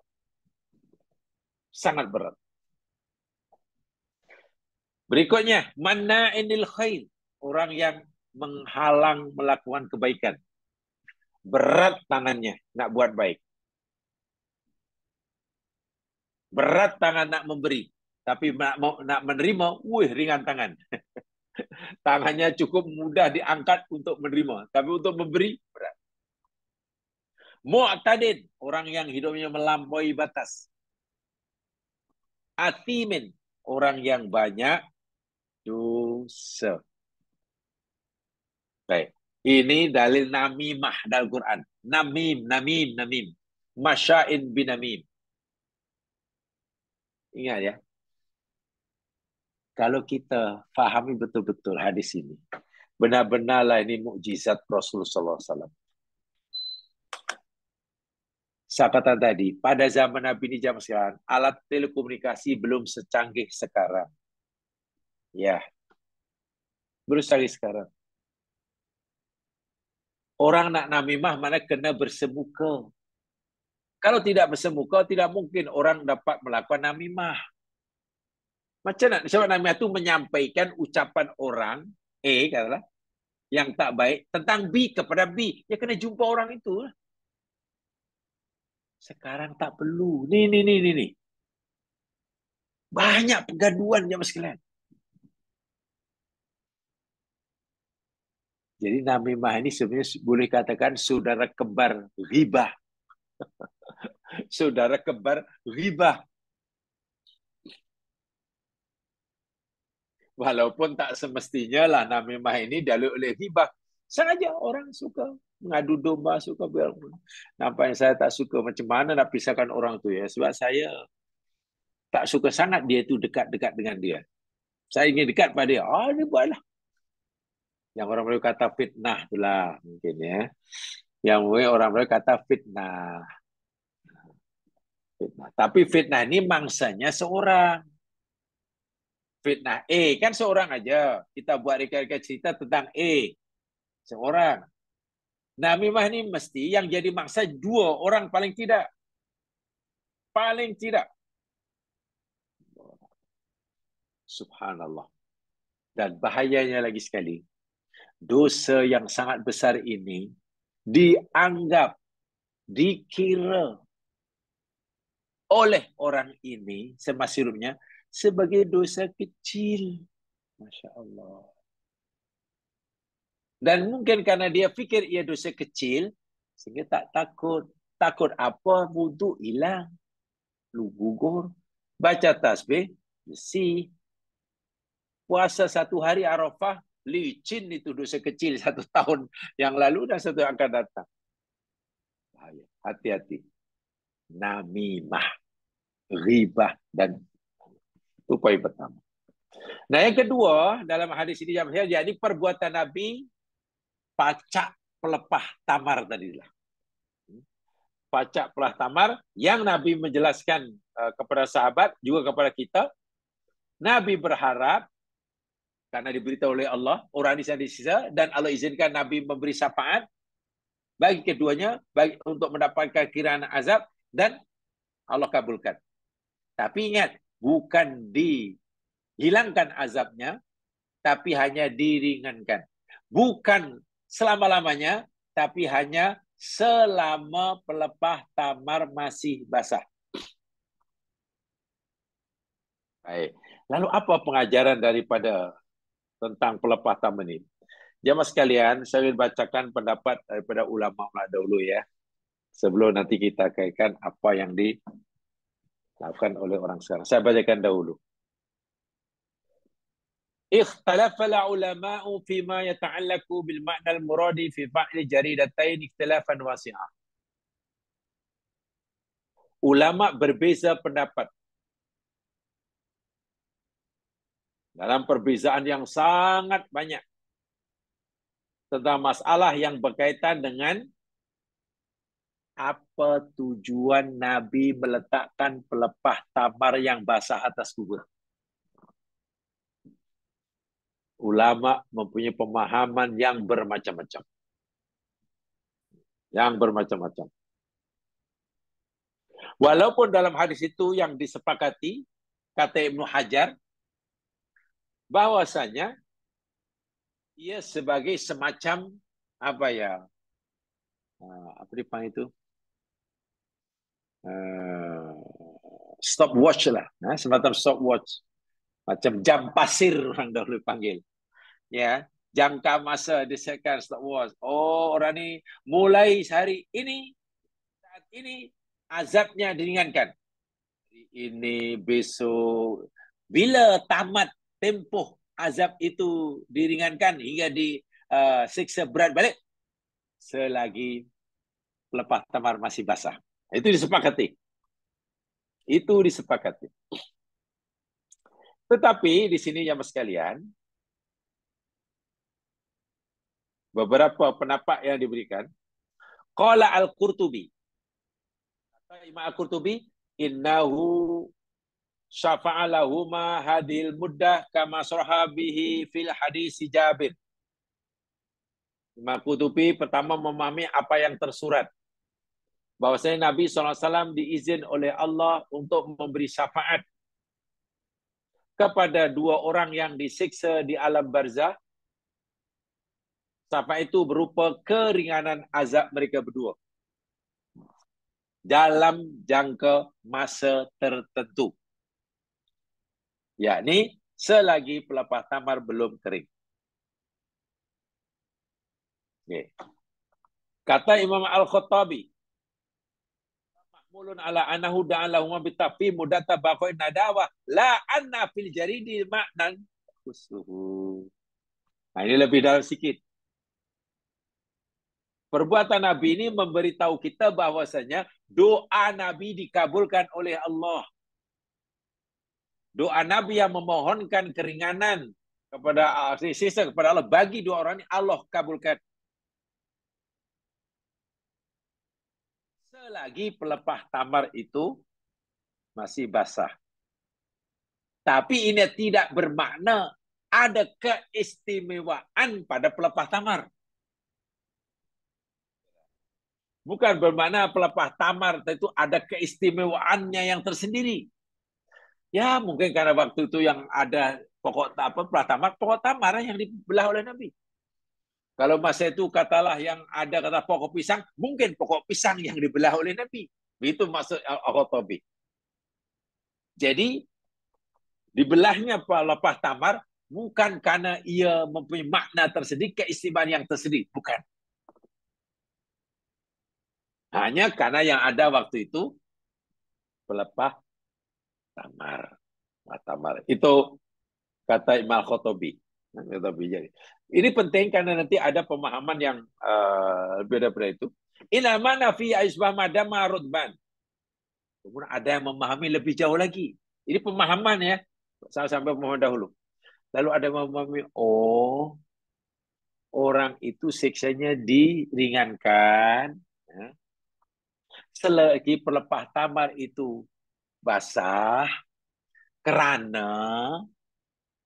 Sangat berat. Berikutnya, manna'inil khair. Orang yang menghalang melakukan kebaikan. Berat tangannya nak buat baik. Berat tangan nak memberi, tapi nak menerima, ringan tangan. Tangannya cukup mudah diangkat untuk menerima, tapi untuk memberi berat. Mu'tadin, orang yang hidupnya melampaui batas. Athimin, orang yang banyak dosa. Baik. Ini dalil namimah dalam Quran. Namim. Masya'in binamim. Ingat ya. Kalau kita fahami betul-betul hadis ini, benar-benarlah ini mukjizat Rasulullah SAW. Saya kata tadi, pada zaman Nabi ini zaman sekarang, alat telekomunikasi belum secanggih sekarang. Ya, belum secanggih sekarang. Orang nak namimah mana kena bersemuka. Kalau tidak bersemuka, tidak mungkin orang dapat melakukan namimah. Macam mana? Sebab namimah itu menyampaikan ucapan orang, katalah, yang tak baik tentang B kepada B. Ya kena jumpa orang itu. Sekarang tak perlu. Ni. Banyak pergaduan jemaah sekalian. Jadi namimah ini sebenarnya boleh katakan saudara kembar ghibah. Saudara kembar ghibah. Walaupun tak semestinya lah namimah ini dilalui oleh ghibah. Sengaja orang suka mengadu domba, suka bilang. Nampaknya saya tak suka macam mana nak pisahkan orang tu ya. Sebab saya tak suka sangat dia tu dekat-dekat dengan dia. Saya ingin dekat pada dia. Dia buatlah. Yang orang Melayu kata fitnah itulah mungkin ya. Yang orang Melayu kata fitnah. Tapi fitnah ini mangsanya seorang. Fitnah kan seorang aja. Kita buat reka-reka cerita tentang seorang. Namimah ini mesti yang jadi mangsa dua orang paling tidak. Paling tidak. Subhanallah. Dan bahayanya lagi sekali. Dosa yang sangat besar ini dianggap, dikira oleh orang ini semasa hidupnya sebagai dosa kecil. Masya Allah. Dan mungkin karena dia fikir ia dosa kecil, sehingga tak takut. Takut apa? Wuduk hilang. Lu gugur. Baca tasbih, bersih. Puasa 1 hari Arafah, licin itu dosa kecil 1 tahun yang lalu dan 1 yang akan datang. Bahaya. Hati-hati. Namimah, ghibah, dan upaya pertama. Nah, yang kedua dalam hadis ini jadi perbuatan Nabi pacak pelepah tamar tadilah. Pacak pelepah tamar yang Nabi menjelaskan kepada sahabat juga kepada kita. Nabi berharap karena diberitahu oleh Allah orang ini disisa dan Allah izinkan Nabi memberi syafaat bagi keduanya untuk mendapatkan kiraan azab dan Allah kabulkan. Tapi ingat, bukan dihilangkan azabnya, tapi hanya diringankan. Bukan selama-lamanya, tapi hanya selama pelepah tamar masih basah. Baik. Lalu apa pengajaran daripada tentang pelepah tamar ini? Jamaah sekalian, saya ingin bacakan pendapat daripada ulama dahulu ya. Sebelum nanti kita kaitkan apa yang dilakukan oleh orang sekarang. Saya bacakan dahulu. اختلف العلماء فيما يتعلق بالمعنى المراد في فعل جريدتين اختلافا واسعا. Ulama berbeza pendapat dalam perbezaan yang sangat banyak tentang masalah yang berkaitan dengan apa tujuan Nabi meletakkan pelepah tamar yang basah atas kubur. Ulama mempunyai pemahaman yang bermacam-macam. Yang bermacam-macam. Walaupun dalam hadis itu yang disepakati, kata Ibnu Hajar, bahwasanya ia sebagai semacam apa ya? Apa dipanggil itu? Stopwatch lah, semacam stopwatch, macam jam pasir orang dahulu panggil. Ya, jangka masa disekan stopwatch. Oh, orang ni mulai hari ini, saat ini azabnya diringankan. Ini besok, bila tamat tempoh azab itu diringankan hingga disiksa berat balik, selagi pelepah tamar masih basah. Itu disepakati. Itu disepakati. Tetapi di sini ya mas sekalian, beberapa pendapat yang diberikan. Qala Al-Qurtubi. Kata Imam Al-Qurtubi, innahu syafa'alahuma hadil muddah kama sahabihi fil hadis Jabir. Imam Al-Qurtubi pertama memahami apa yang tersurat. Bahwasanya Nabi SAW diizin oleh Allah untuk memberi syafaat kepada dua orang yang disiksa di alam barzah. Syafaat itu berupa keringanan azab mereka berdua dalam jangka masa tertentu. Yakni selagi pelepah tamar belum kering. Okay. Kata Imam Al-Khattabi, mahmulun ala anahu da'alahuma bitafi mudata baqain nadawa la anna fil jaridi ma'nan khusuhu. Nah, ini lebih dalam sikit. Perbuatan Nabi ini memberitahu kita bahwasanya doa Nabi dikabulkan oleh Allah. Doa Nabi yang memohonkan keringanan kepada sisa kepada Allah bagi dua orang ini Allah kabulkan. Selagi pelepah tamar itu masih basah. Tapi ini tidak bermakna ada keistimewaan pada pelepah tamar. Bukan bermakna pelepah tamar itu ada keistimewaannya yang tersendiri. Ya mungkin karena waktu itu yang ada pelepah tamar, pokok tamar yang dibelah oleh Nabi. Kalau masa itu katalah yang ada kata pokok pisang, mungkin pokok pisang yang dibelah oleh Nabi. Itu maksud Al-Khattabi. Jadi dibelahnya pelepah tamar bukan karena ia mempunyai makna tersendiri, keistimewaan yang tersendiri, bukan. Hanya karena yang ada waktu itu pelepah tamar. Tamar. Itu kata Imam Khattabi. Ini penting karena nanti ada pemahaman yang berbeda daripada itu. Inama nafi aisbah madama rudban. Kemudian ada yang memahami lebih jauh lagi. Ini pemahaman ya. Sampai pemahaman dahulu. Lalu ada yang memahami, oh orang itu siksanya diringankan. Ya. Selagi pelepah tamar itu basah, kerana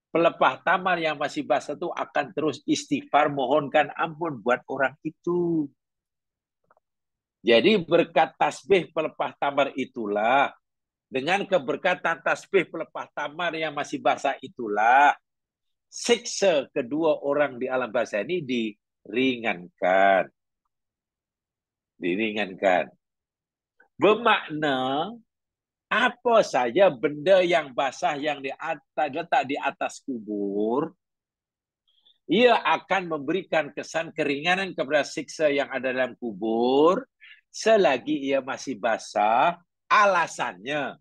pelepah tamar yang masih basah itu akan terus istighfar, mohonkan ampun buat orang itu. Jadi berkat tasbih pelepah tamar itulah Dengan keberkatan tasbih pelepah tamar yang masih basah itulah siksa kedua orang di alam barzah ini diringankan. Diringankan. Bermakna apa saja benda yang basah yang letak di atas kubur, ia akan memberikan kesan keringanan kepada siksa yang ada dalam kubur selagi ia masih basah. Alasannya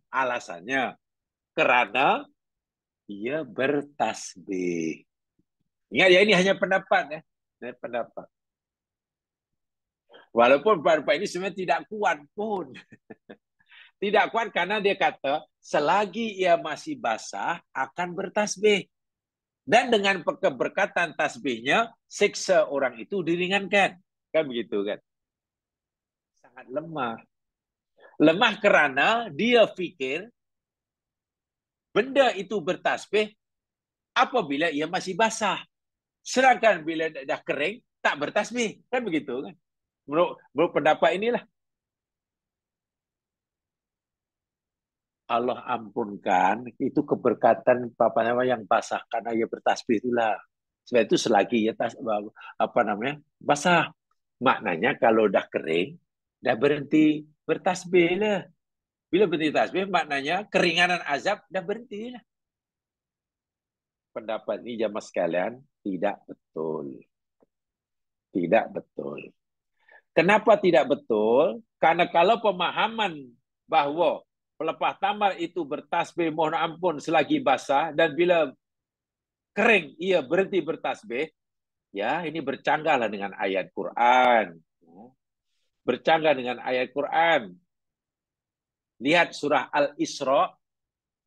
karena ia bertasbih. Ingat ya, ini hanya pendapat ya. Ini pendapat. Walaupun pendapat ini sebenarnya tidak kuat pun. Tidak kuat karena dia kata selagi ia masih basah akan bertasbih. Dan dengan keberkatan tasbihnya, siksa orang itu diringankan. Kan begitu kan? Sangat lemah. Lemah karena dia fikir benda itu bertasbih apabila ia masih basah. Sedangkan bila dah kering, tak bertasbih. Kan begitu kan? Menurut pendapat inilah. Allah ampunkan, itu keberkatan yang basah karena ia bertasbih itulah. Sebab itu selagi ia basah. Maknanya kalau dah kering, dah berhenti bertasbih lah. Bila berhenti tasbih, maknanya keringanan azab dah berhenti lah. Pendapat ini jamaah sekalian tidak betul. Tidak betul. Kenapa tidak betul? Karena kalau pemahaman bahawa pelepah tamar itu bertasbih mohon ampun selagi basah dan bila kering ia berhenti bertasbih, ya ini bercanggahlah dengan ayat Quran. Bercanggah dengan ayat Quran. Lihat surah Al-Isra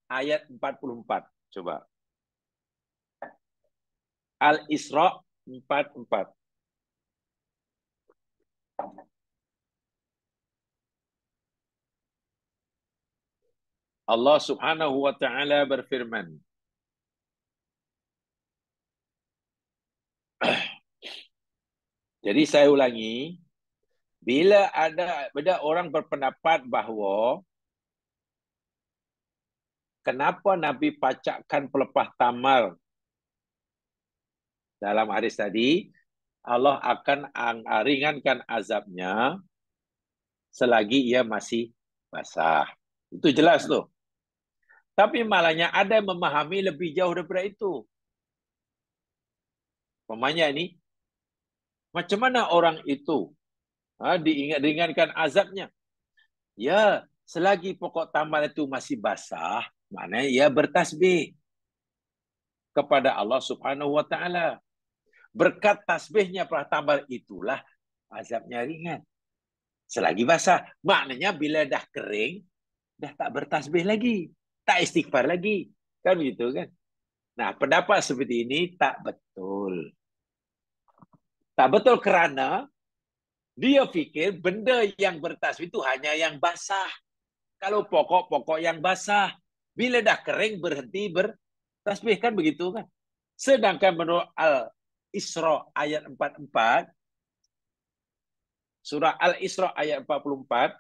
ayat 44. Coba. Al-Isra 44. Allah Subhanahu wa taala berfirman. Jadi saya ulangi, bila ada orang berpendapat bahawa kenapa Nabi pacakkan pelepah tamar dalam hadis tadi, Allah akan ringankan azabnya selagi ia masih basah. Itu jelas tuh. Tapi malahnya ada yang memahami lebih jauh daripada itu. Pemanya ini, macam mana orang itu diringankan azabnya? Ya, selagi pokok tamar itu masih basah, maknanya ia bertasbih kepada Allah Subhanahu wa taala. Berkat tasbihnya pelepah tamar itulah azabnya ringan. Selagi basah, maknanya bila dah kering, dah tak bertasbih lagi, tak istighfar lagi. Kan begitu kan? Nah, pendapat seperti ini tak betul. Tak betul kerana dia fikir benda yang bertasbih itu hanya yang basah. Kalau pokok-pokok yang basah, bila dah kering berhenti bertasbih, kan begitu kan? Sedangkan menurut Al-Isra ayat 44, surah Al-Isra ayat 44,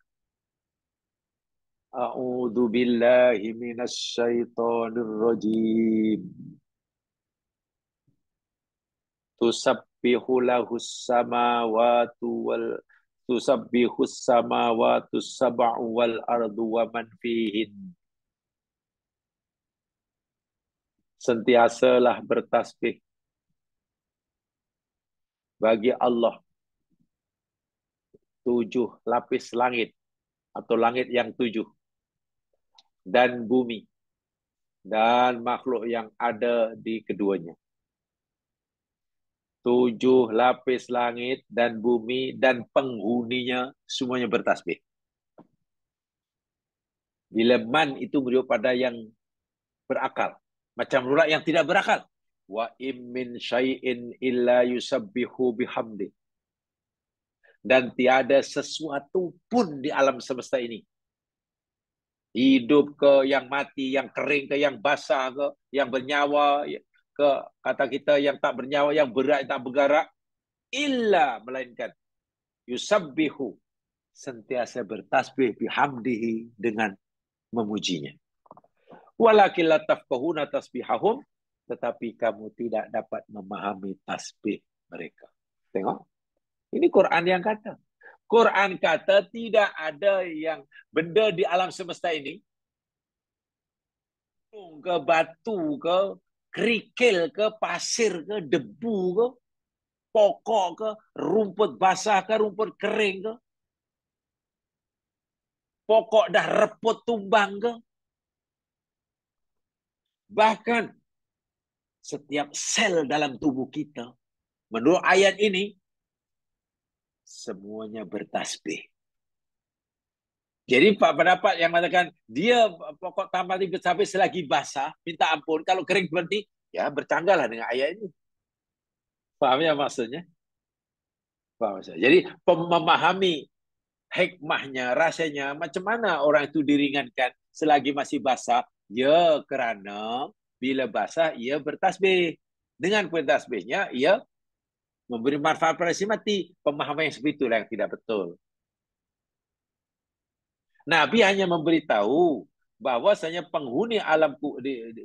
A'udzu billahi minasyaitonir rajim. Tusabbihu lahus samawati sab'u wal ardu wa man fihin. Sentiasalah bertasbih bagi Allah 7 lapis langit atau langit yang 7 dan bumi dan makhluk yang ada di keduanya. 7 lapis langit dan bumi dan penghuninya semuanya bertasbih. Bila man itu merujuk pada yang berakal. Macam rurat yang tidak berakal. Wa im min syai'in illa yusabbihu bihamdi. Dan tiada sesuatu pun di alam semesta ini. Hidup ke, yang mati, yang kering ke, yang basah ke, yang bernyawa ke, kata kita yang tak bernyawa, yang berat, tak bergerak. Illa, melainkan yusabbihu, sentiasa bertasbih bihamdihi, dengan memujinya. Walakin la tafqahuna tasbihahum, tetapi kamu tidak dapat memahami tasbih mereka. Tengok, ini Quran yang kata. Quran kata tidak ada yang benda di alam semesta ini, ke batu ke, kerikil ke, pasir ke, debu ke, pokok ke, rumput basah ke, rumput kering ke, pokok dah reput tumbang ke, bahkan setiap sel dalam tubuh kita, menurut ayat ini, semuanya bertasbih. Jadi Pak pendapat yang mengatakan dia pokok taman ini bertasbih selagi basah, minta ampun, kalau kering berhenti, ya bercanggahlah dengan ayat ini. Paham ya maksudnya? Paham maksudnya? Jadi memahami hikmahnya, rasanya, macam mana orang itu diringankan selagi masih basah, ya kerana bila basah, ia bertasbih. Dengan bertasbihnya, ia memberi manfaat pada si mati. Pemahaman yang seperti itulah yang tidak betul. Nabi hanya memberitahu bahwasanya penghuni alam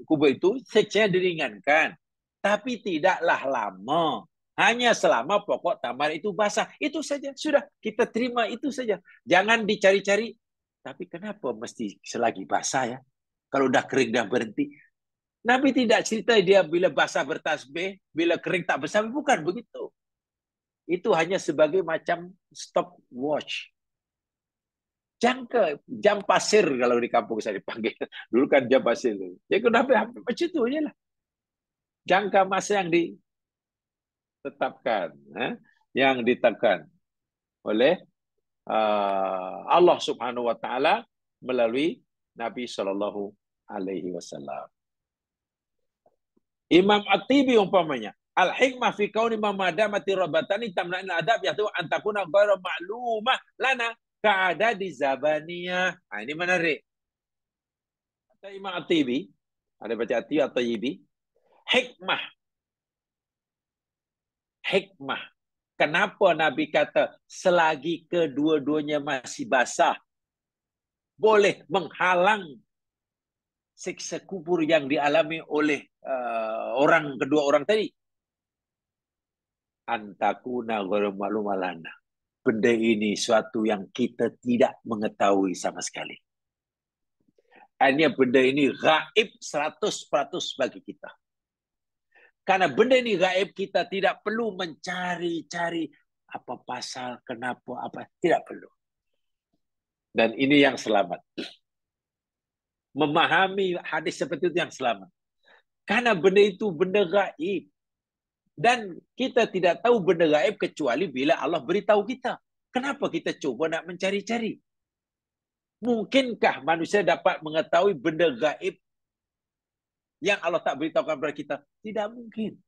kubur itu seksanya diringankan. Tapi tidaklah lama. Hanya selama pokok tamar itu basah. Itu saja. Sudah. Kita terima itu saja. Jangan dicari-cari. Tapi kenapa mesti selagi basah ya? Kalau udah kering dah berhenti. Nabi tidak cerita dia bila basah bertasbih, bila kering tak bersabih. Bukan begitu. Itu hanya sebagai macam stopwatch. Jam pasir kalau di kampung saya dipanggil. Dulu kan jam pasir. Ya kenapa macam itu aja lah. Jangka masa yang ditetapkan. Yang ditetapkan oleh Allah Subhanahu Wa Taala melalui Nabi Sallallahu Alaihi Wasallam. Imam At-Tibi umpamanya, al-hikmah fi kauni mamadamati rabatani tamna'il adab yaitu antakuna ghairu ma'lumah lana ka'ada di zabaniyah. Nah, ini menarik. Kata Imam At-Tibi, ada baca At-Tibi, hikmah. Kenapa Nabi kata selagi kedua-duanya masih basah, boleh menghalang siksa kubur yang dialami oleh kedua orang tadi. Antakuna ghairu ma'lumah lana. Benda ini suatu yang kita tidak mengetahui sama sekali. Hanya benda ini gaib 100% bagi kita. Karena benda ini gaib, kita tidak perlu mencari-cari apa pasal, kenapa, apa. Tidak perlu. Dan ini yang selamat. Memahami hadis seperti itu yang selamat. Karena benda itu benda gaib. Dan kita tidak tahu benda gaib kecuali bila Allah beritahu kita. Kenapa kita cuba nak mencari-cari? Mungkinkah manusia dapat mengetahui benda gaib yang Allah tak beritahukan kepada kita? Tidak mungkin.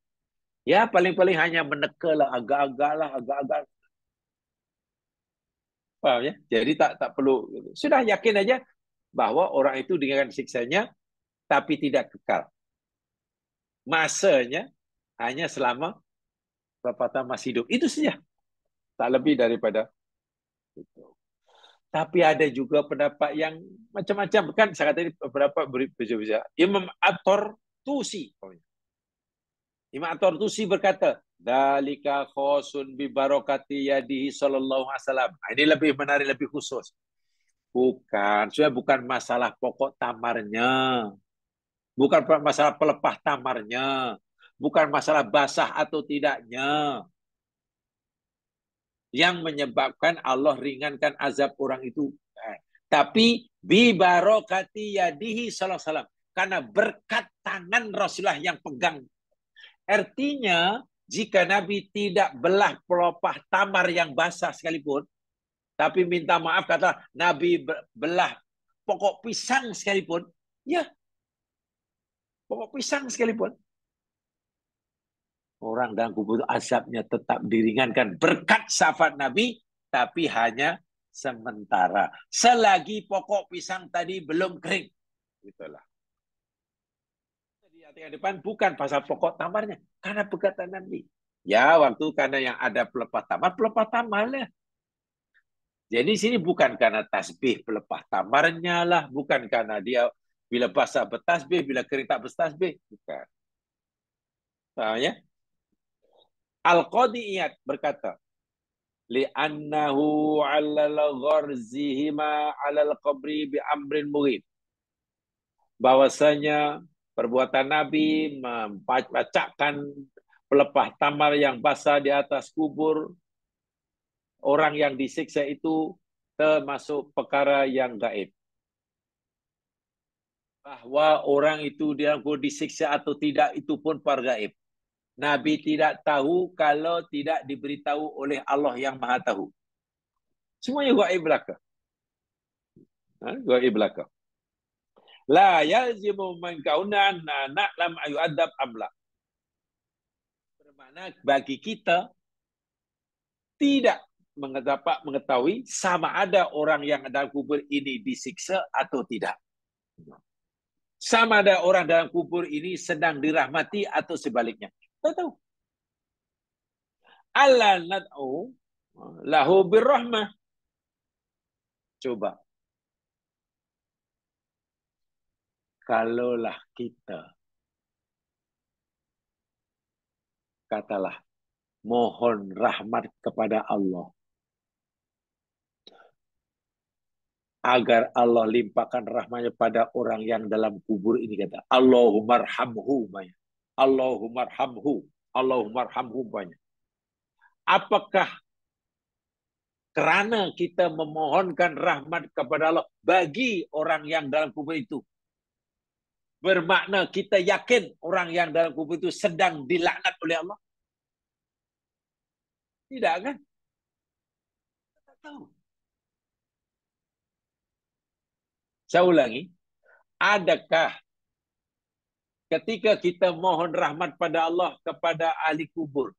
Ya, paling-paling hanya meneka lah, agak-agak. Faham ya? Jadi tak perlu. Sudah yakin aja bahawa orang itu dengan siksanya, tapi tidak kekal. Masanya hanya selama perapatan masih hidup. Itu saja. Tak lebih daripada itu. Tapi ada juga pendapat yang macam-macam. Kan saya kata ini pendapat berbeza-beza. Imam At-Tartusi. Imam At-Tartusi berkata, Dalika khosun bi barakati yadihi sallallahu alaihi wasallam. Ini lebih menarik, lebih khusus. Bukan masalah pokok tamarnya. Bukan masalah pelepah tamarnya. Bukan masalah basah atau tidaknya. Yang menyebabkan Allah ringankan azab orang itu. Tapi bi barakati yadihi sallallahu alaihi wasallam. Karena berkat tangan Rasulullah yang pegang. Artinya, jika Nabi tidak belah pelepah tamar yang basah sekalipun, tapi minta maaf kata Nabi belah pokok pisang sekalipun, ya, pokok pisang sekalipun, orang dalam kubur azabnya tetap diringankan berkat syafaat Nabi, tapi hanya sementara. Selagi pokok pisang tadi belum kering. Itulah. Di ayat depan bukan pasal pokok tamarnya, karena perkataan Nabi. Ya, waktu karena yang ada pelepah tamar lah. Jadi sini bukan karena tasbih pelepah tamarnya lah, bukan karena dia bila basah bertasbih, bila kering tak bertasbih, bukan. Paham ya? Al-Qadiyat berkata, li'annahu 'alal gharzihima 'alal qabri bi amrin muhim. Bahwasanya perbuatan Nabi membacakan pelepah tamar yang basah di atas kubur orang yang disiksa itu termasuk perkara yang gaib. Bahwa orang itu dia disiksa atau tidak itu pun perkara gaib. Nabi tidak tahu kalau tidak diberitahu oleh Allah yang Maha Tahu. Semuanya gaib belaka. Gaib belaka. La yalzimu man kauna na'lam ayu adab amla. Bermakna bagi kita tidak dapat mengetahui sama ada orang yang dalam kubur ini disiksa atau tidak. Sama ada orang dalam kubur ini sedang dirahmati atau sebaliknya. Tak tahu. Allah nad'u lahu birrahmah. Coba. Kalaulah kita, katalah, mohon rahmat kepada Allah. Agar Allah limpahkan rahmatnya pada orang yang dalam kubur ini, kata Allahumarhamhu. Allahumarhamhu. Allahumarhamhu. Apakah kerana kita memohonkan rahmat kepada Allah bagi orang yang dalam kubur itu, bermakna kita yakin orang yang dalam kubur itu sedang dilaknat oleh Allah? Tidak kan? Tak tahu. Saya ulangi. Adakah ketika kita mohon rahmat pada Allah kepada ahli kubur,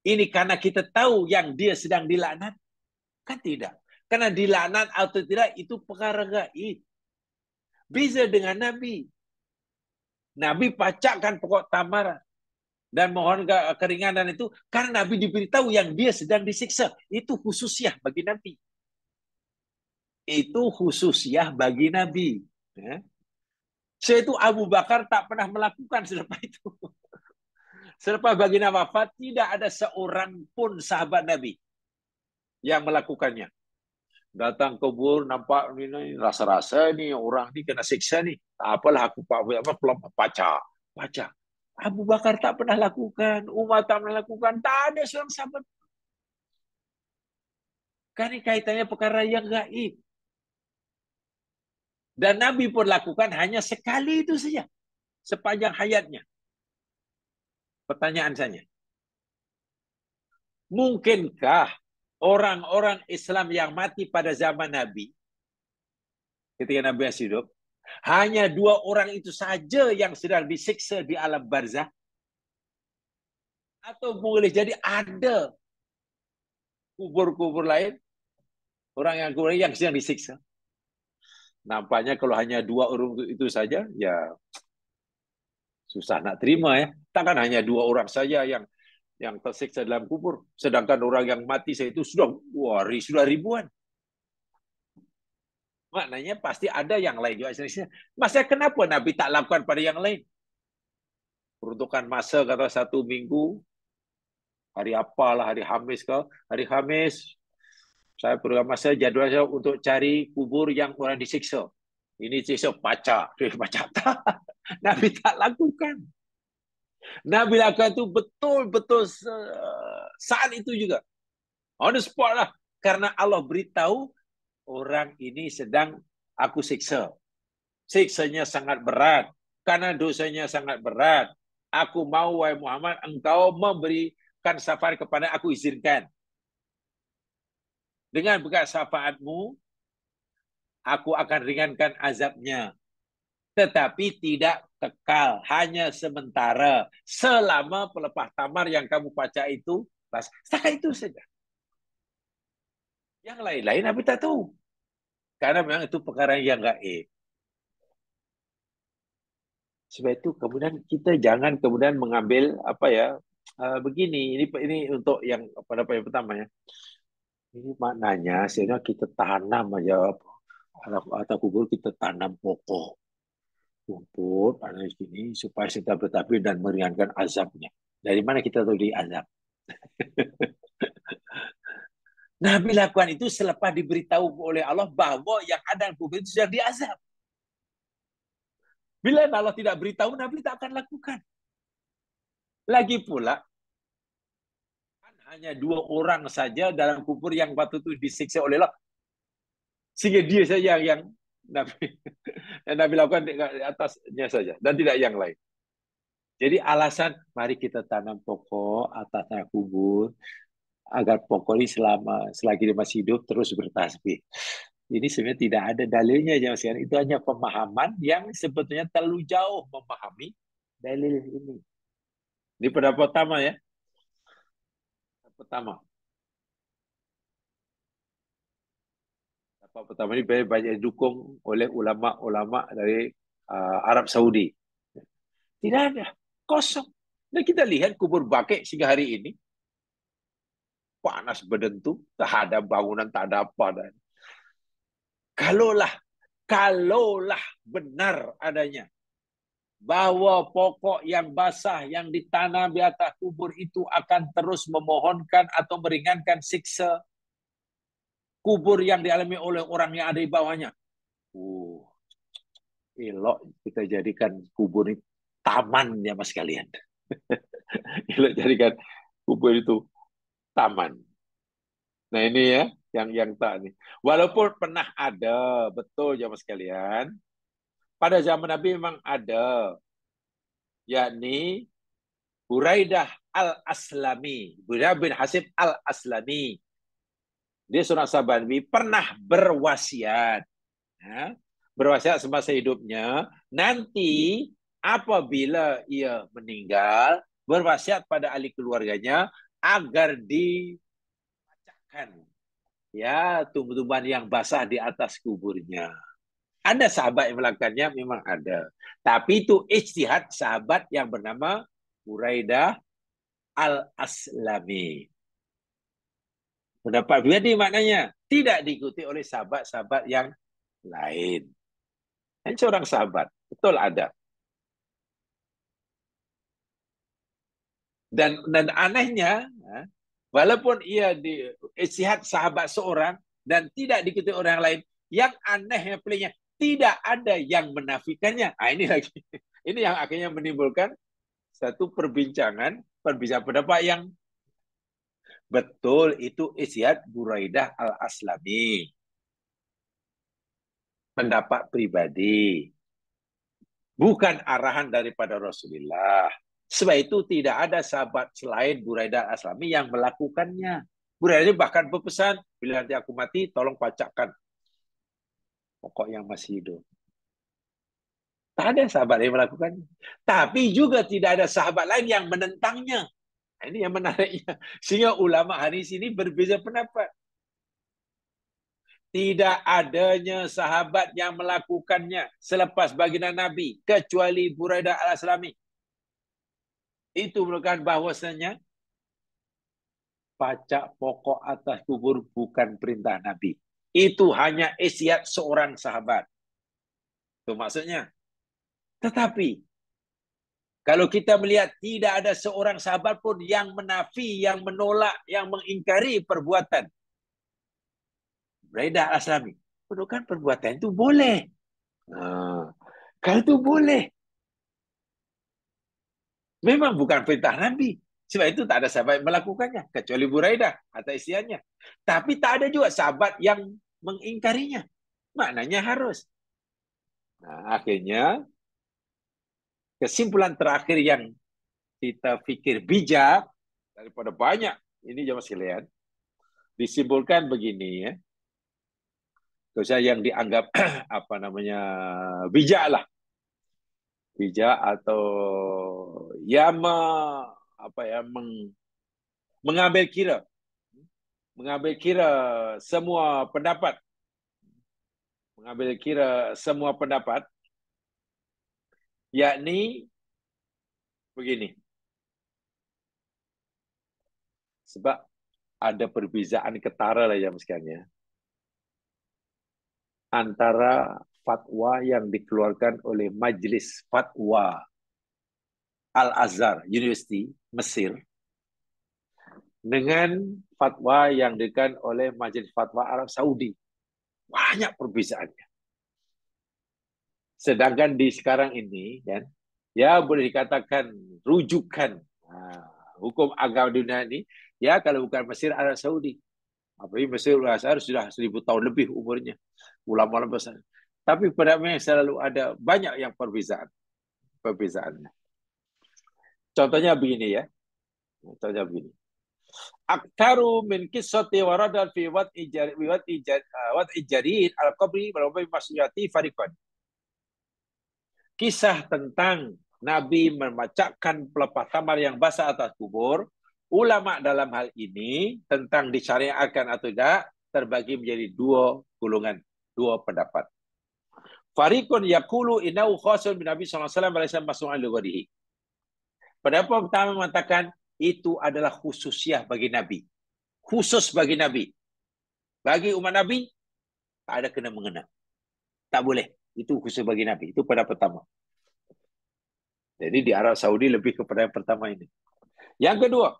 ini karena kita tahu yang dia sedang dilaknat? Kan tidak. Karena dilaknat atau tidak itu perkara gaib. Beza dengan Nabi. Nabi bacakan pokok tamar dan mohon keringanan itu karena Nabi diberitahu yang dia sedang disiksa. Itu khususiah bagi Nabi. Itu khususiah bagi Nabi. Ya. Itu Abu Bakar tak pernah melakukan selepas itu. Selepas baginda wafat, tidak ada seorang pun sahabat Nabi yang melakukannya. Datang ke kubur, nampak ini rasa-rasa ni orang ni kena siksa ni. Tak apalah aku baca. Abu Bakar tak pernah lakukan, Umar tak pernah lakukan, tak ada seorang sahabat. Kan ini kaitannya perkara yang gaib. Dan Nabi pun lakukan hanya sekali itu saja sepanjang hayatnya. Pertanyaan saya, mungkinkah orang-orang Islam yang mati pada zaman Nabi, ketika Nabi masih hidup, hanya 2 orang itu saja yang sedang disiksa di alam barzah? Atau boleh jadi ada kubur-kubur lain, orang yang sedang disiksa? Nampaknya kalau hanya 2 orang itu saja, ya susah nak terima ya. Takkan hanya 2 orang saja yang tersiksa dalam kubur, sedangkan orang yang mati saya itu sudah ribuan. Maknanya pasti ada yang lain juga. Masa kenapa Nabi tak lakukan pada yang lain? Peruntukan masa kata 1 minggu, hari apalah, hari Khamis ke? Hari Khamis, saya program masa jadual saya untuk cari kubur yang orang disiksa. Ini siksa baca tak. Nabi tak lakukan. Nabi lakukan itu betul-betul saat itu juga. On the spot lah. Karena Allah beritahu orang ini sedang aku siksa. Siksanya sangat berat. Karena dosanya sangat berat. Aku mau, wahai Muhammad, engkau memberikan syafaat kepada aku, izinkan. Dengan berkat syafaatmu, aku akan ringankan azabnya. Tetapi tidak kekal, hanya sementara. Selama pelepah tamar yang kamu baca itu, setakat itu saja. Yang lain-lain Nabi tak tahu. Karena memang itu perkara yang gaib. Sebab itu kemudian kita jangan kemudian mengambil begini. Ini untuk yang pada poin pertama ya. Ini maknanya sebenarnya kita tanam aja atau kubur kita tanam pokok rumput ada di sini supaya sedap tetapi dan meringankan azabnya. Dari mana kita tahu di azab? Nabi lakukan itu selepas diberitahu oleh Allah bahwa yang ada di kubur itu sudah diazab. Bila Allah tidak beritahu, Nabi tak akan lakukan. Lagi pula, hanya 2 orang saja dalam kubur yang waktu itu disiksa oleh Allah. Sehingga dia saja yang Nabi, yang Nabi lakukan di atasnya saja. Dan tidak yang lain. Jadi alasan, mari kita tanam pokok atasnya kubur, agar pokok ini selagi dia masih hidup terus bertasbih. Ini sebenarnya tidak ada dalilnya, jangan sekalian. Itu hanya pemahaman yang sebetulnya terlalu jauh memahami dalil ini. Ini pendapat pertama ya. Pertama. Pendapat pertama ini banyak didukung oleh ulama-ulama dari Arab Saudi. Tidak ada. Kosong. Dan kita lihat kubur Baqi sehingga hari ini panas berdentu, tak ada bangunan, tak ada apa. Dan kalaulah benar adanya bahwa pokok yang basah yang ditanam di atas kubur itu akan terus memohonkan atau meringankan siksa kubur yang dialami oleh orang yang ada di bawahnya. Elok kita jadikan kubur ini taman ya mas kalian. Elok jadikan kubur itu taman. Nah ini ya yang tak nih. Walaupun pernah ada, betul ya mas kalian. Pada zaman Nabi memang ada, yakni Buraidah Al-Aslami, Buraidah bin Hasib Al-Aslami. Dia seorang sahabat Nabi pernah berwasiat, ya, berwasiat semasa hidupnya, nanti apabila ia meninggal, berwasiat pada ahli keluarganya agar dibacakan ya tumbuh-tumbuhan yang basah di atas kuburnya. Ada sahabat yang melakukannya, memang ada. Tapi itu ijtihad sahabat yang bernama Buraidah Al-Aslami. Pendapat pribadi maknanya tidak diikuti oleh sahabat-sahabat yang lain. Dan seorang sahabat, betul ada. Dan anehnya, walaupun ia di ijtihad sahabat seorang dan tidak diikuti orang lain, yang anehnya pelihnya tidak ada yang menafikannya. Ini lagi, ini yang akhirnya menimbulkan satu perbincangan pendapat yang betul itu ijtihad Buraidah Al-Aslami. Pendapat pribadi. Bukan arahan daripada Rasulullah. Sebab itu tidak ada sahabat selain Buraidah Al-Aslami yang melakukannya. Buraidah bahkan berpesan, bila nanti aku mati, tolong bacakan pokok yang masih hidup. Tak ada sahabat yang melakukannya. Tapi juga tidak ada sahabat lain yang menentangnya. Ini yang menariknya. Sehingga ulama hari ini berbeza pendapat. Tidak adanya sahabat yang melakukannya selepas baginda Nabi kecuali Buraidah Al-Aslami. Itu merupakan bahwasanya pacak pokok atas kubur bukan perintah Nabi. Itu hanya ijtihad seorang sahabat. Itu maksudnya. Tetapi kalau kita melihat tidak ada seorang sahabat pun yang menafi, yang menolak, yang mengingkari perbuatan Buraidah Al-Aslami. Menunjukkan perbuatan itu boleh. Kalau itu boleh. Memang bukan perintah Nabi. Sebab itu tak ada sahabat yang melakukannya. Kecuali Buraidah atau istrinya. Tapi tak ada juga sahabat yang mengingkarinya. Maknanya harus. Nah, akhirnya kesimpulan terakhir yang kita pikir bijak daripada banyak ini jemaah sekalian disimpulkan begini ya. Dosa yang dianggap apa namanya bijak lah. Bijak atau ya apa ya mengambil kira semua pendapat, yakni begini. Sebab ada perbezaan ketara lah ya sekalian, antara fatwa yang dikeluarkan oleh Majelis Fatwa Al-Azhar University Mesir dengan fatwa yang diberikan oleh Majelis Fatwa Arab Saudi. Banyak perbezaannya. Sedangkan di sekarang ini, kan, ya boleh dikatakan rujukan hukum agama dunia ini, ya kalau bukan Mesir, Arab Saudi. Apalagi Mesir Al-Azhar sudah 1000 tahun lebih umurnya. Ulama-ulama besar. Tapi pada memang selalu ada banyak yang perbezaannya. Contohnya begini ya. Contohnya begini. Aktaru min kisati waradan fi wat ijarin al-qabri wal masyuyati fariqan. Kisah tentang Nabi memacakkan pelepah tamar yang basah atas kubur, ulama dalam hal ini tentang disyariatkan atau tidak terbagi menjadi dua golongan, dua pendapat. Fariqun yaqulu innahu khasun bin Nabi sallallahu alaihi wasallam mas'u'an li ghadihi. Pendapat pertama mengatakan itu adalah khususiah bagi Nabi. Khusus bagi Nabi. Bagi umat Nabi tak ada kena mengena. Tak boleh. Itu khusus bagi Nabi. Itu pendapat pertama. Jadi di Arab Saudi lebih kepada yang pertama ini. Yang kedua.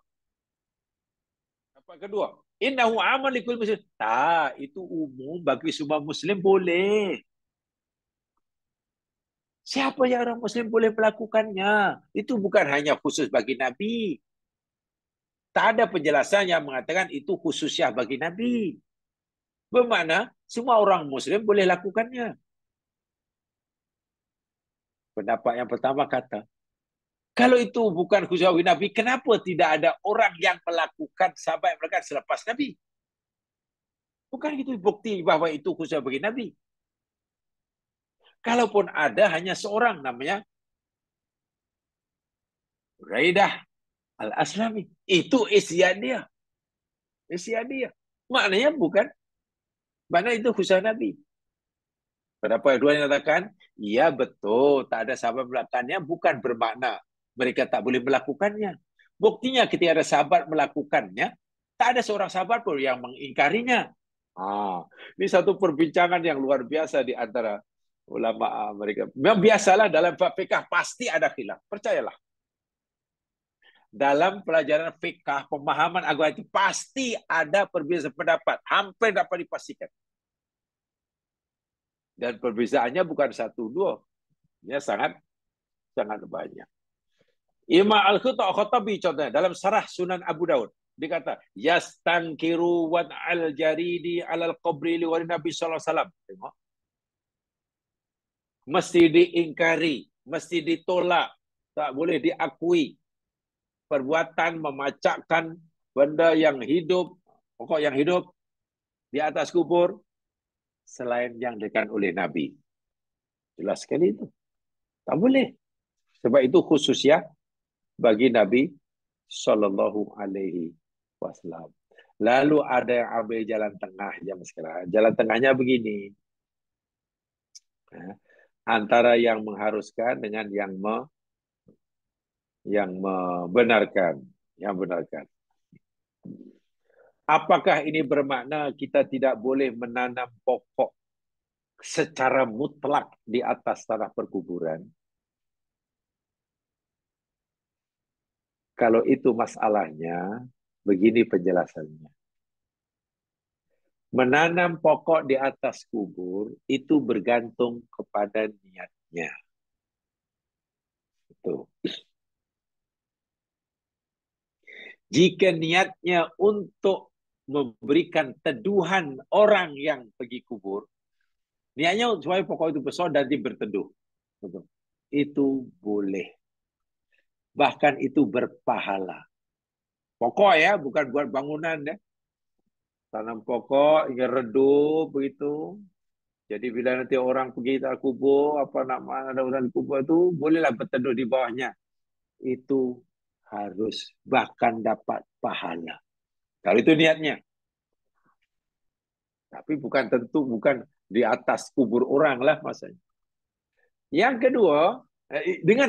Apa kedua? Innahu amal likul muslim. Tak, itu umum bagi semua muslim boleh. Siapa yang orang muslim boleh melakukannya? Itu bukan hanya khusus bagi Nabi. Tak ada penjelasan yang mengatakan itu khususiah bagi Nabi. Bermakna semua orang muslim boleh lakukannya. Pendapat yang pertama kata, kalau itu bukan khusus bagi Nabi, kenapa tidak ada orang yang melakukan sampai mereka selepas Nabi? Bukan itu bukti bahwa itu khusus bagi Nabi. Kalaupun ada hanya seorang namanya Raidah Al-Aslami. Itu isian dia. Isian dia. Maknanya bukan. Mana itu khusus Nabi. Pendapat kedua yang mengatakan, ya betul, tak ada sahabat melakukannya, bukan bermakna mereka tak boleh melakukannya. Buktinya ketika ada sahabat melakukannya, tak ada seorang sahabat pun yang mengingkarinya. Ini satu perbincangan yang luar biasa di antara ulama mereka. Memang biasalah dalam fikih pasti ada khilaf. Percayalah. Dalam pelajaran fikih, pemahaman agama itu pasti ada perbedaan pendapat. Hampir dapat dipastikan. Dan perbezaannya bukan satu dua. Ya sangat banyak. Imam Al-Khattabi contohnya dalam Sarah Sunan Abu Daud dia kata yastankiru wa al-jaridi alal qabri li Nabi sallallahu alaihi wasallam. Tengok. Mesti diingkari, mesti ditolak, tak boleh diakui perbuatan memacakkan benda yang hidup, pokok yang hidup di atas kubur selain yang dilakukan oleh Nabi. Jelas sekali itu. Tak boleh. Sebab itu khususnya bagi Nabi sallallahu alaihi wasallam. Lalu ada yang ambil jalan tengah jam sekarang. Jalan tengahnya begini. Antara yang mengharuskan dengan yang membenarkan, Apakah ini bermakna kita tidak boleh menanam pokok secara mutlak di atas tanah perkuburan? Kalau itu masalahnya, begini penjelasannya. Menanam pokok di atas kubur itu bergantung kepada niatnya. Itu. Jika niatnya untuk memberikan teduhan orang yang pergi kubur, niatnya supaya pokok itu besar dan berteduh. Itu boleh. Bahkan itu berpahala. Pokok ya, bukan buat bangunan ya. Tanam pokok hingga redup begitu. Jadi bila nanti orang pergi tak kubur, apa nama ada orang kubur itu, bolehlah berteduh di bawahnya. Itu harus bahkan dapat pahala. Kalau itu niatnya. Tapi bukan tentu bukan di atas kubur orang lah masanya. Yang kedua, dengan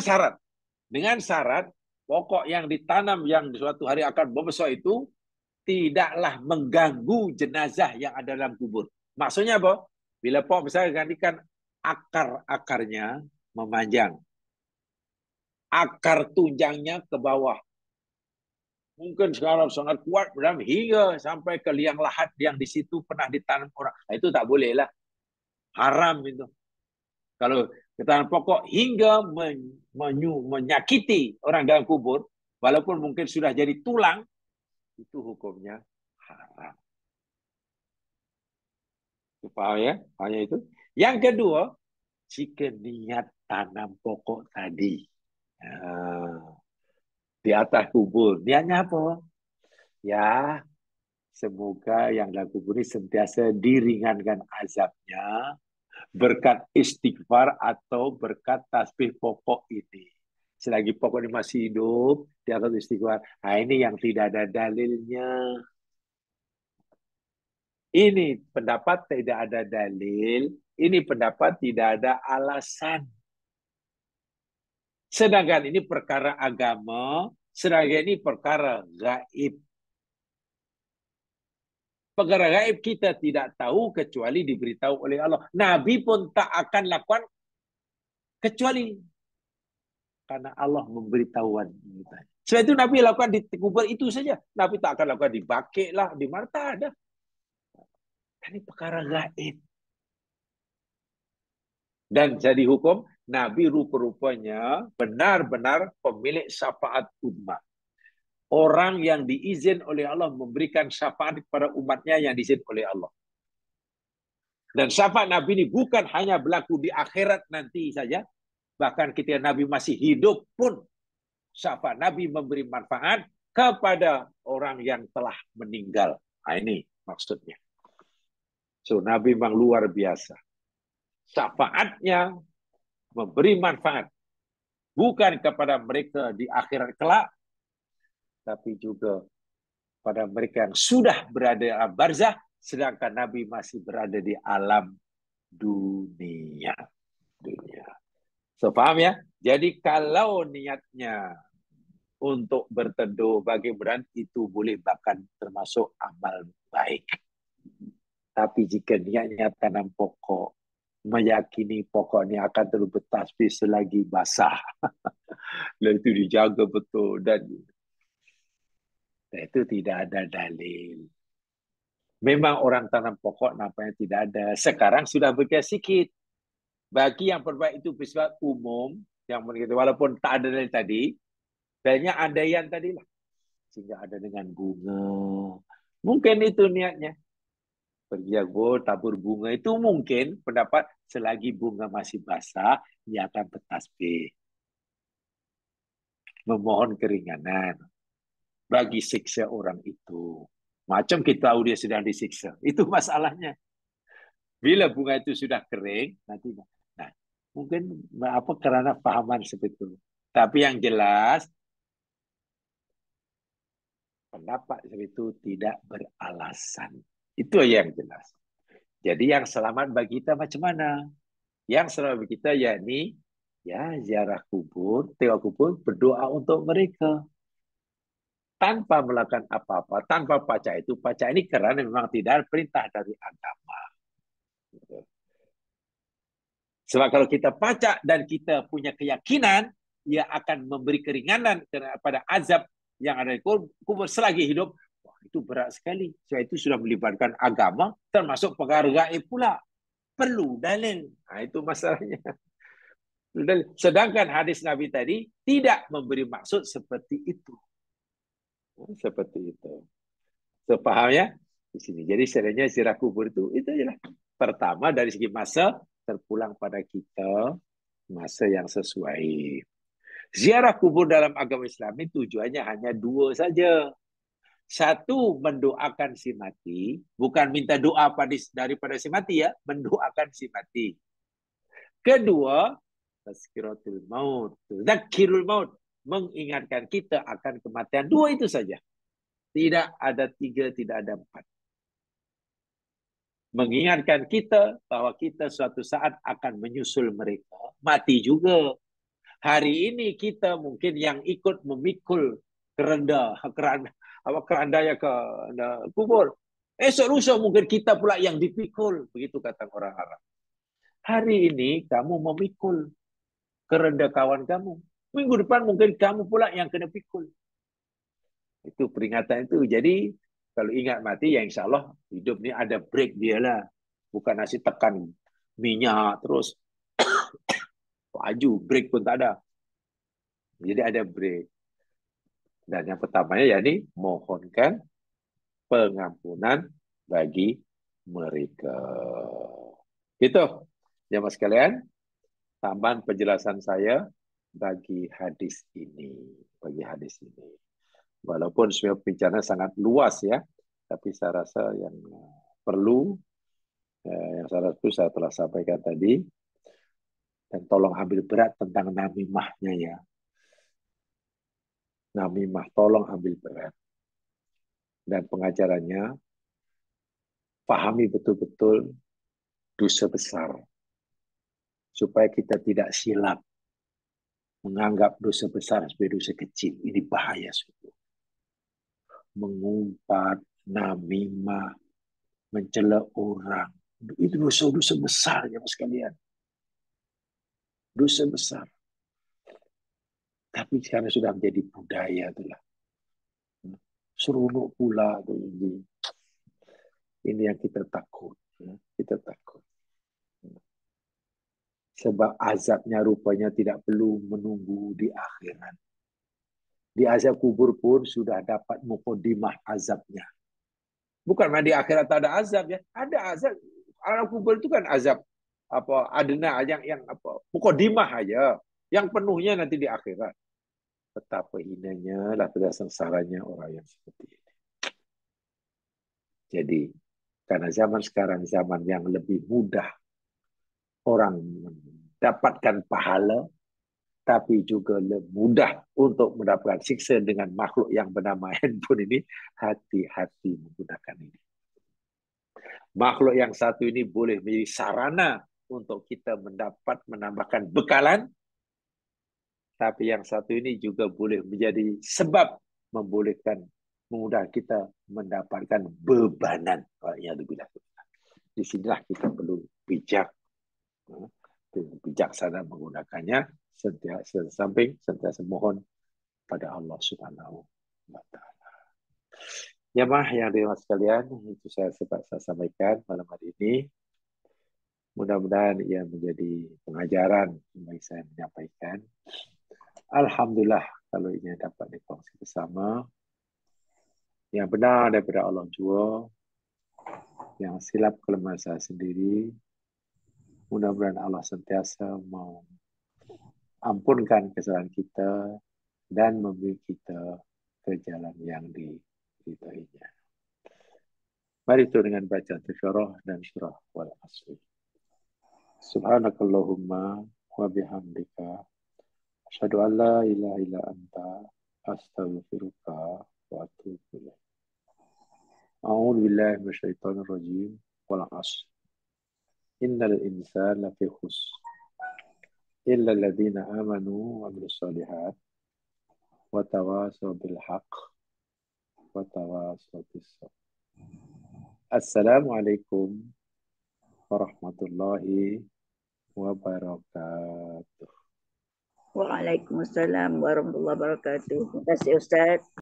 syarat pokok yang ditanam yang di suatu hari akan membesar itu tidaklah mengganggu jenazah yang ada dalam kubur. Maksudnya apa? Bila pok misalnya gantikan akar-akarnya memanjang, akar tunjangnya ke bawah. Mungkin sekarang sangat kuat hingga sampai ke liang lahat yang di situ pernah ditanam orang. Nah, itu tak boleh lah. Haram itu. Kalau ketanam pokok hingga menyakiti orang dalam kubur, walaupun mungkin sudah jadi tulang, itu hukumnya haram. Paham ya? Hanya itu. Yang kedua, jika niat tanam pokok tadi di atas kubur, niatnya apa? Ya, semoga yang dalam kubur ini sentiasa diringankan azabnya berkat istighfar atau berkat tasbih pokok ini. Selagi pokok ini masih hidup, dia akan istighfar. Nah, ini yang tidak ada dalilnya. Ini pendapat tidak ada dalil, ini pendapat tidak ada alasan. Sedangkan ini perkara agama, sedangkan ini perkara gaib. Perkara gaib kita tidak tahu kecuali diberitahu oleh Allah. Nabi pun tak akan lakukan kecuali karena Allah memberitahuan. Sebab itu Nabi lakukan di kubur itu saja. Nabi tak akan lakukan di Bakik lah, di mana tak ada. Ini perkara gaib. Dan jadi hukum, Nabi rupa-rupanya benar-benar pemilik syafaat umat. Orang yang diizin oleh Allah memberikan syafaat kepada umatnya yang diizin oleh Allah. Dan syafaat Nabi ini bukan hanya berlaku di akhirat nanti saja. Bahkan ketika Nabi masih hidup pun, syafaat Nabi memberi manfaat kepada orang yang telah meninggal. Nah, ini maksudnya. So, Nabi memang luar biasa. Syafaatnya memberi manfaat bukan kepada mereka di akhirat kelak, tapi juga pada mereka yang sudah berada di alam barzah, sedangkan Nabi masih berada di alam dunia. So, paham ya? Jadi kalau niatnya untuk berteduh bagi beran, itu boleh bahkan termasuk amal baik. Tapi jika niatnya tanam pokok, meyakini pokoknya akan terus bertasbih selagi basah, lalu itu dijaga betul dan itu tidak ada dalil. Memang orang tanam pokok nampaknya tidak ada. Sekarang sudah bergerak sikit. Bagi yang berbuat itu bersifat umum, yang walaupun tak ada dalil tadi, banyak andaian tadi lah. Sehingga ada dengan bunga. Mungkin itu niatnya. Pergi tabur bunga itu mungkin pendapat selagi bunga masih basah, ia akan bertasbih. Memohon keringanan bagi siksa orang itu. Macam kita tahu dia sedang disiksa. Itu masalahnya. Bila bunga itu sudah kering, nanti mungkin apa karena pahaman seperti itu. Tapi yang jelas pendapat seperti itu tidak beralasan. Itu yang jelas. Jadi yang selamat bagi kita macam mana? Yang selamat bagi kita yakni ziarah kubur, tengok kubur, berdoa untuk mereka. Tanpa melakukan apa-apa, tanpa pacak itu. Pacak ini kerana memang tidak perintah dari agama. Sebab kalau kita pacak dan kita punya keyakinan, ia akan memberi keringanan kepada azab yang ada di kubur selagi hidup. Wah, itu berat sekali. Sebab itu sudah melibatkan agama, termasuk perkara gaib pula. Perlu dalil. Nah, itu masalahnya. Sedangkan hadis Nabi tadi tidak memberi maksud seperti itu. Seperti itu. So, paham ya? Di sini. Jadi sebenarnya ziarah kubur itu adalah pertama dari segi masa terpulang pada kita masa yang sesuai. Ziarah kubur dalam agama Islam ini tujuannya hanya dua saja. Satu, mendoakan si mati, bukan minta doa daripada si mati ya, mendoakan si mati. Kedua, tazkiratul maut, zakirul maut, mengingatkan kita akan kematian. Dua itu saja. Tidak ada tiga, tidak ada empat. Mengingatkan kita bahwa kita suatu saat akan menyusul mereka. Mati juga. Hari ini kita mungkin yang ikut memikul keranda apakah anda ya ke anda kubur? Esok lusa mungkin kita pula yang dipikul. Begitu kata orang Arab. Hari ini kamu memikul kerenda kawan kamu. Minggu depan mungkin kamu pula yang kena pikul. Itu peringatan itu. Jadi kalau ingat mati ya insya Allah hidup ini ada break dia lah. Bukan nasi tekan minyak terus laju, break pun tak ada. Jadi ada break. Dan yang pertamanya ya ini mohonkan pengampunan bagi mereka. Gitu. Jemaah sekalian, tambahan penjelasan saya bagi hadis ini. Bagi hadis ini. Walaupun sebenarnya pembicaraan sangat luas ya, tapi saya rasa yang perlu, yang saya telah sampaikan tadi, dan tolong ambil berat tentang namimahnya ya. Namimah, tolong ambil berat. Dan pengajarannya, pahami betul-betul dosa besar. Supaya kita tidak silap menganggap dosa besar sebagai dosa kecil. Ini bahaya sungguh. Mengumpat, namimah, mencela orang. Itu dosa-dosa besar ya mas kalian. Dosa besar. Tapi sekarang sudah menjadi budaya itulah. Seronok pula tuh ini. Ini yang kita takut. Kita takut. Sebab azabnya rupanya tidak perlu menunggu di akhirat. Di azab kubur pun sudah dapat mukodimah azabnya. Bukan di akhirat ada azab ya. Ada azab. Alam kubur itu kan azab apa adna yang apa mukodimah aja. Yang penuhnya nanti di akhirat. Betapa hinanya lah sengsaranya orang yang seperti ini. Jadi karena zaman sekarang zaman yang lebih mudah orang mendapatkan pahala, tapi juga lebih mudah untuk mendapatkan siksa dengan makhluk yang bernama handphone ini, hati-hati menggunakan ini. Makhluk yang satu ini boleh menjadi sarana untuk kita menambahkan bekalan, tapi yang satu ini juga boleh menjadi sebab memudahkan kita mendapatkan bebanan. Di sinilah kita perlu bijak, bijaksana menggunakannya, sentiasa mohon pada Allah Subhanahu wa Ta'ala. Jemaah yang dirahmati sekalian, itu saya sampaikan malam hari ini. Mudah-mudahan ia menjadi pengajaran bagi saya menyampaikan. Alhamdulillah kalau ini dapat dikongsi bersama. Yang benar daripada Allah jua, yang silap kelemahan saya sendiri. Mudah-mudahan Allah sentiasa mau ampunkan kesalahan kita dan membimbing kita ke jalan yang diridhoinya. Mari itu dengan bacaan Tasyarah dan surah wal asri. Subhanakallahumma wa bihamdika asyhadu an la ilaha illa anta astaghfiruka wa atubu ilaik. A'udzu billahi minasyaitonir rajim. Wal 'ashr. Innal insana lafi khusr. Illa alladziina aamanu wa 'amilus shalihaat wa tawashaw bil haqq wa tawashaw bis sabr. Assalamualaikum warahmatullahi wabarakatuh. Waalaikumsalam warahmatullahi wabarakatuh. Terima kasih Ustaz.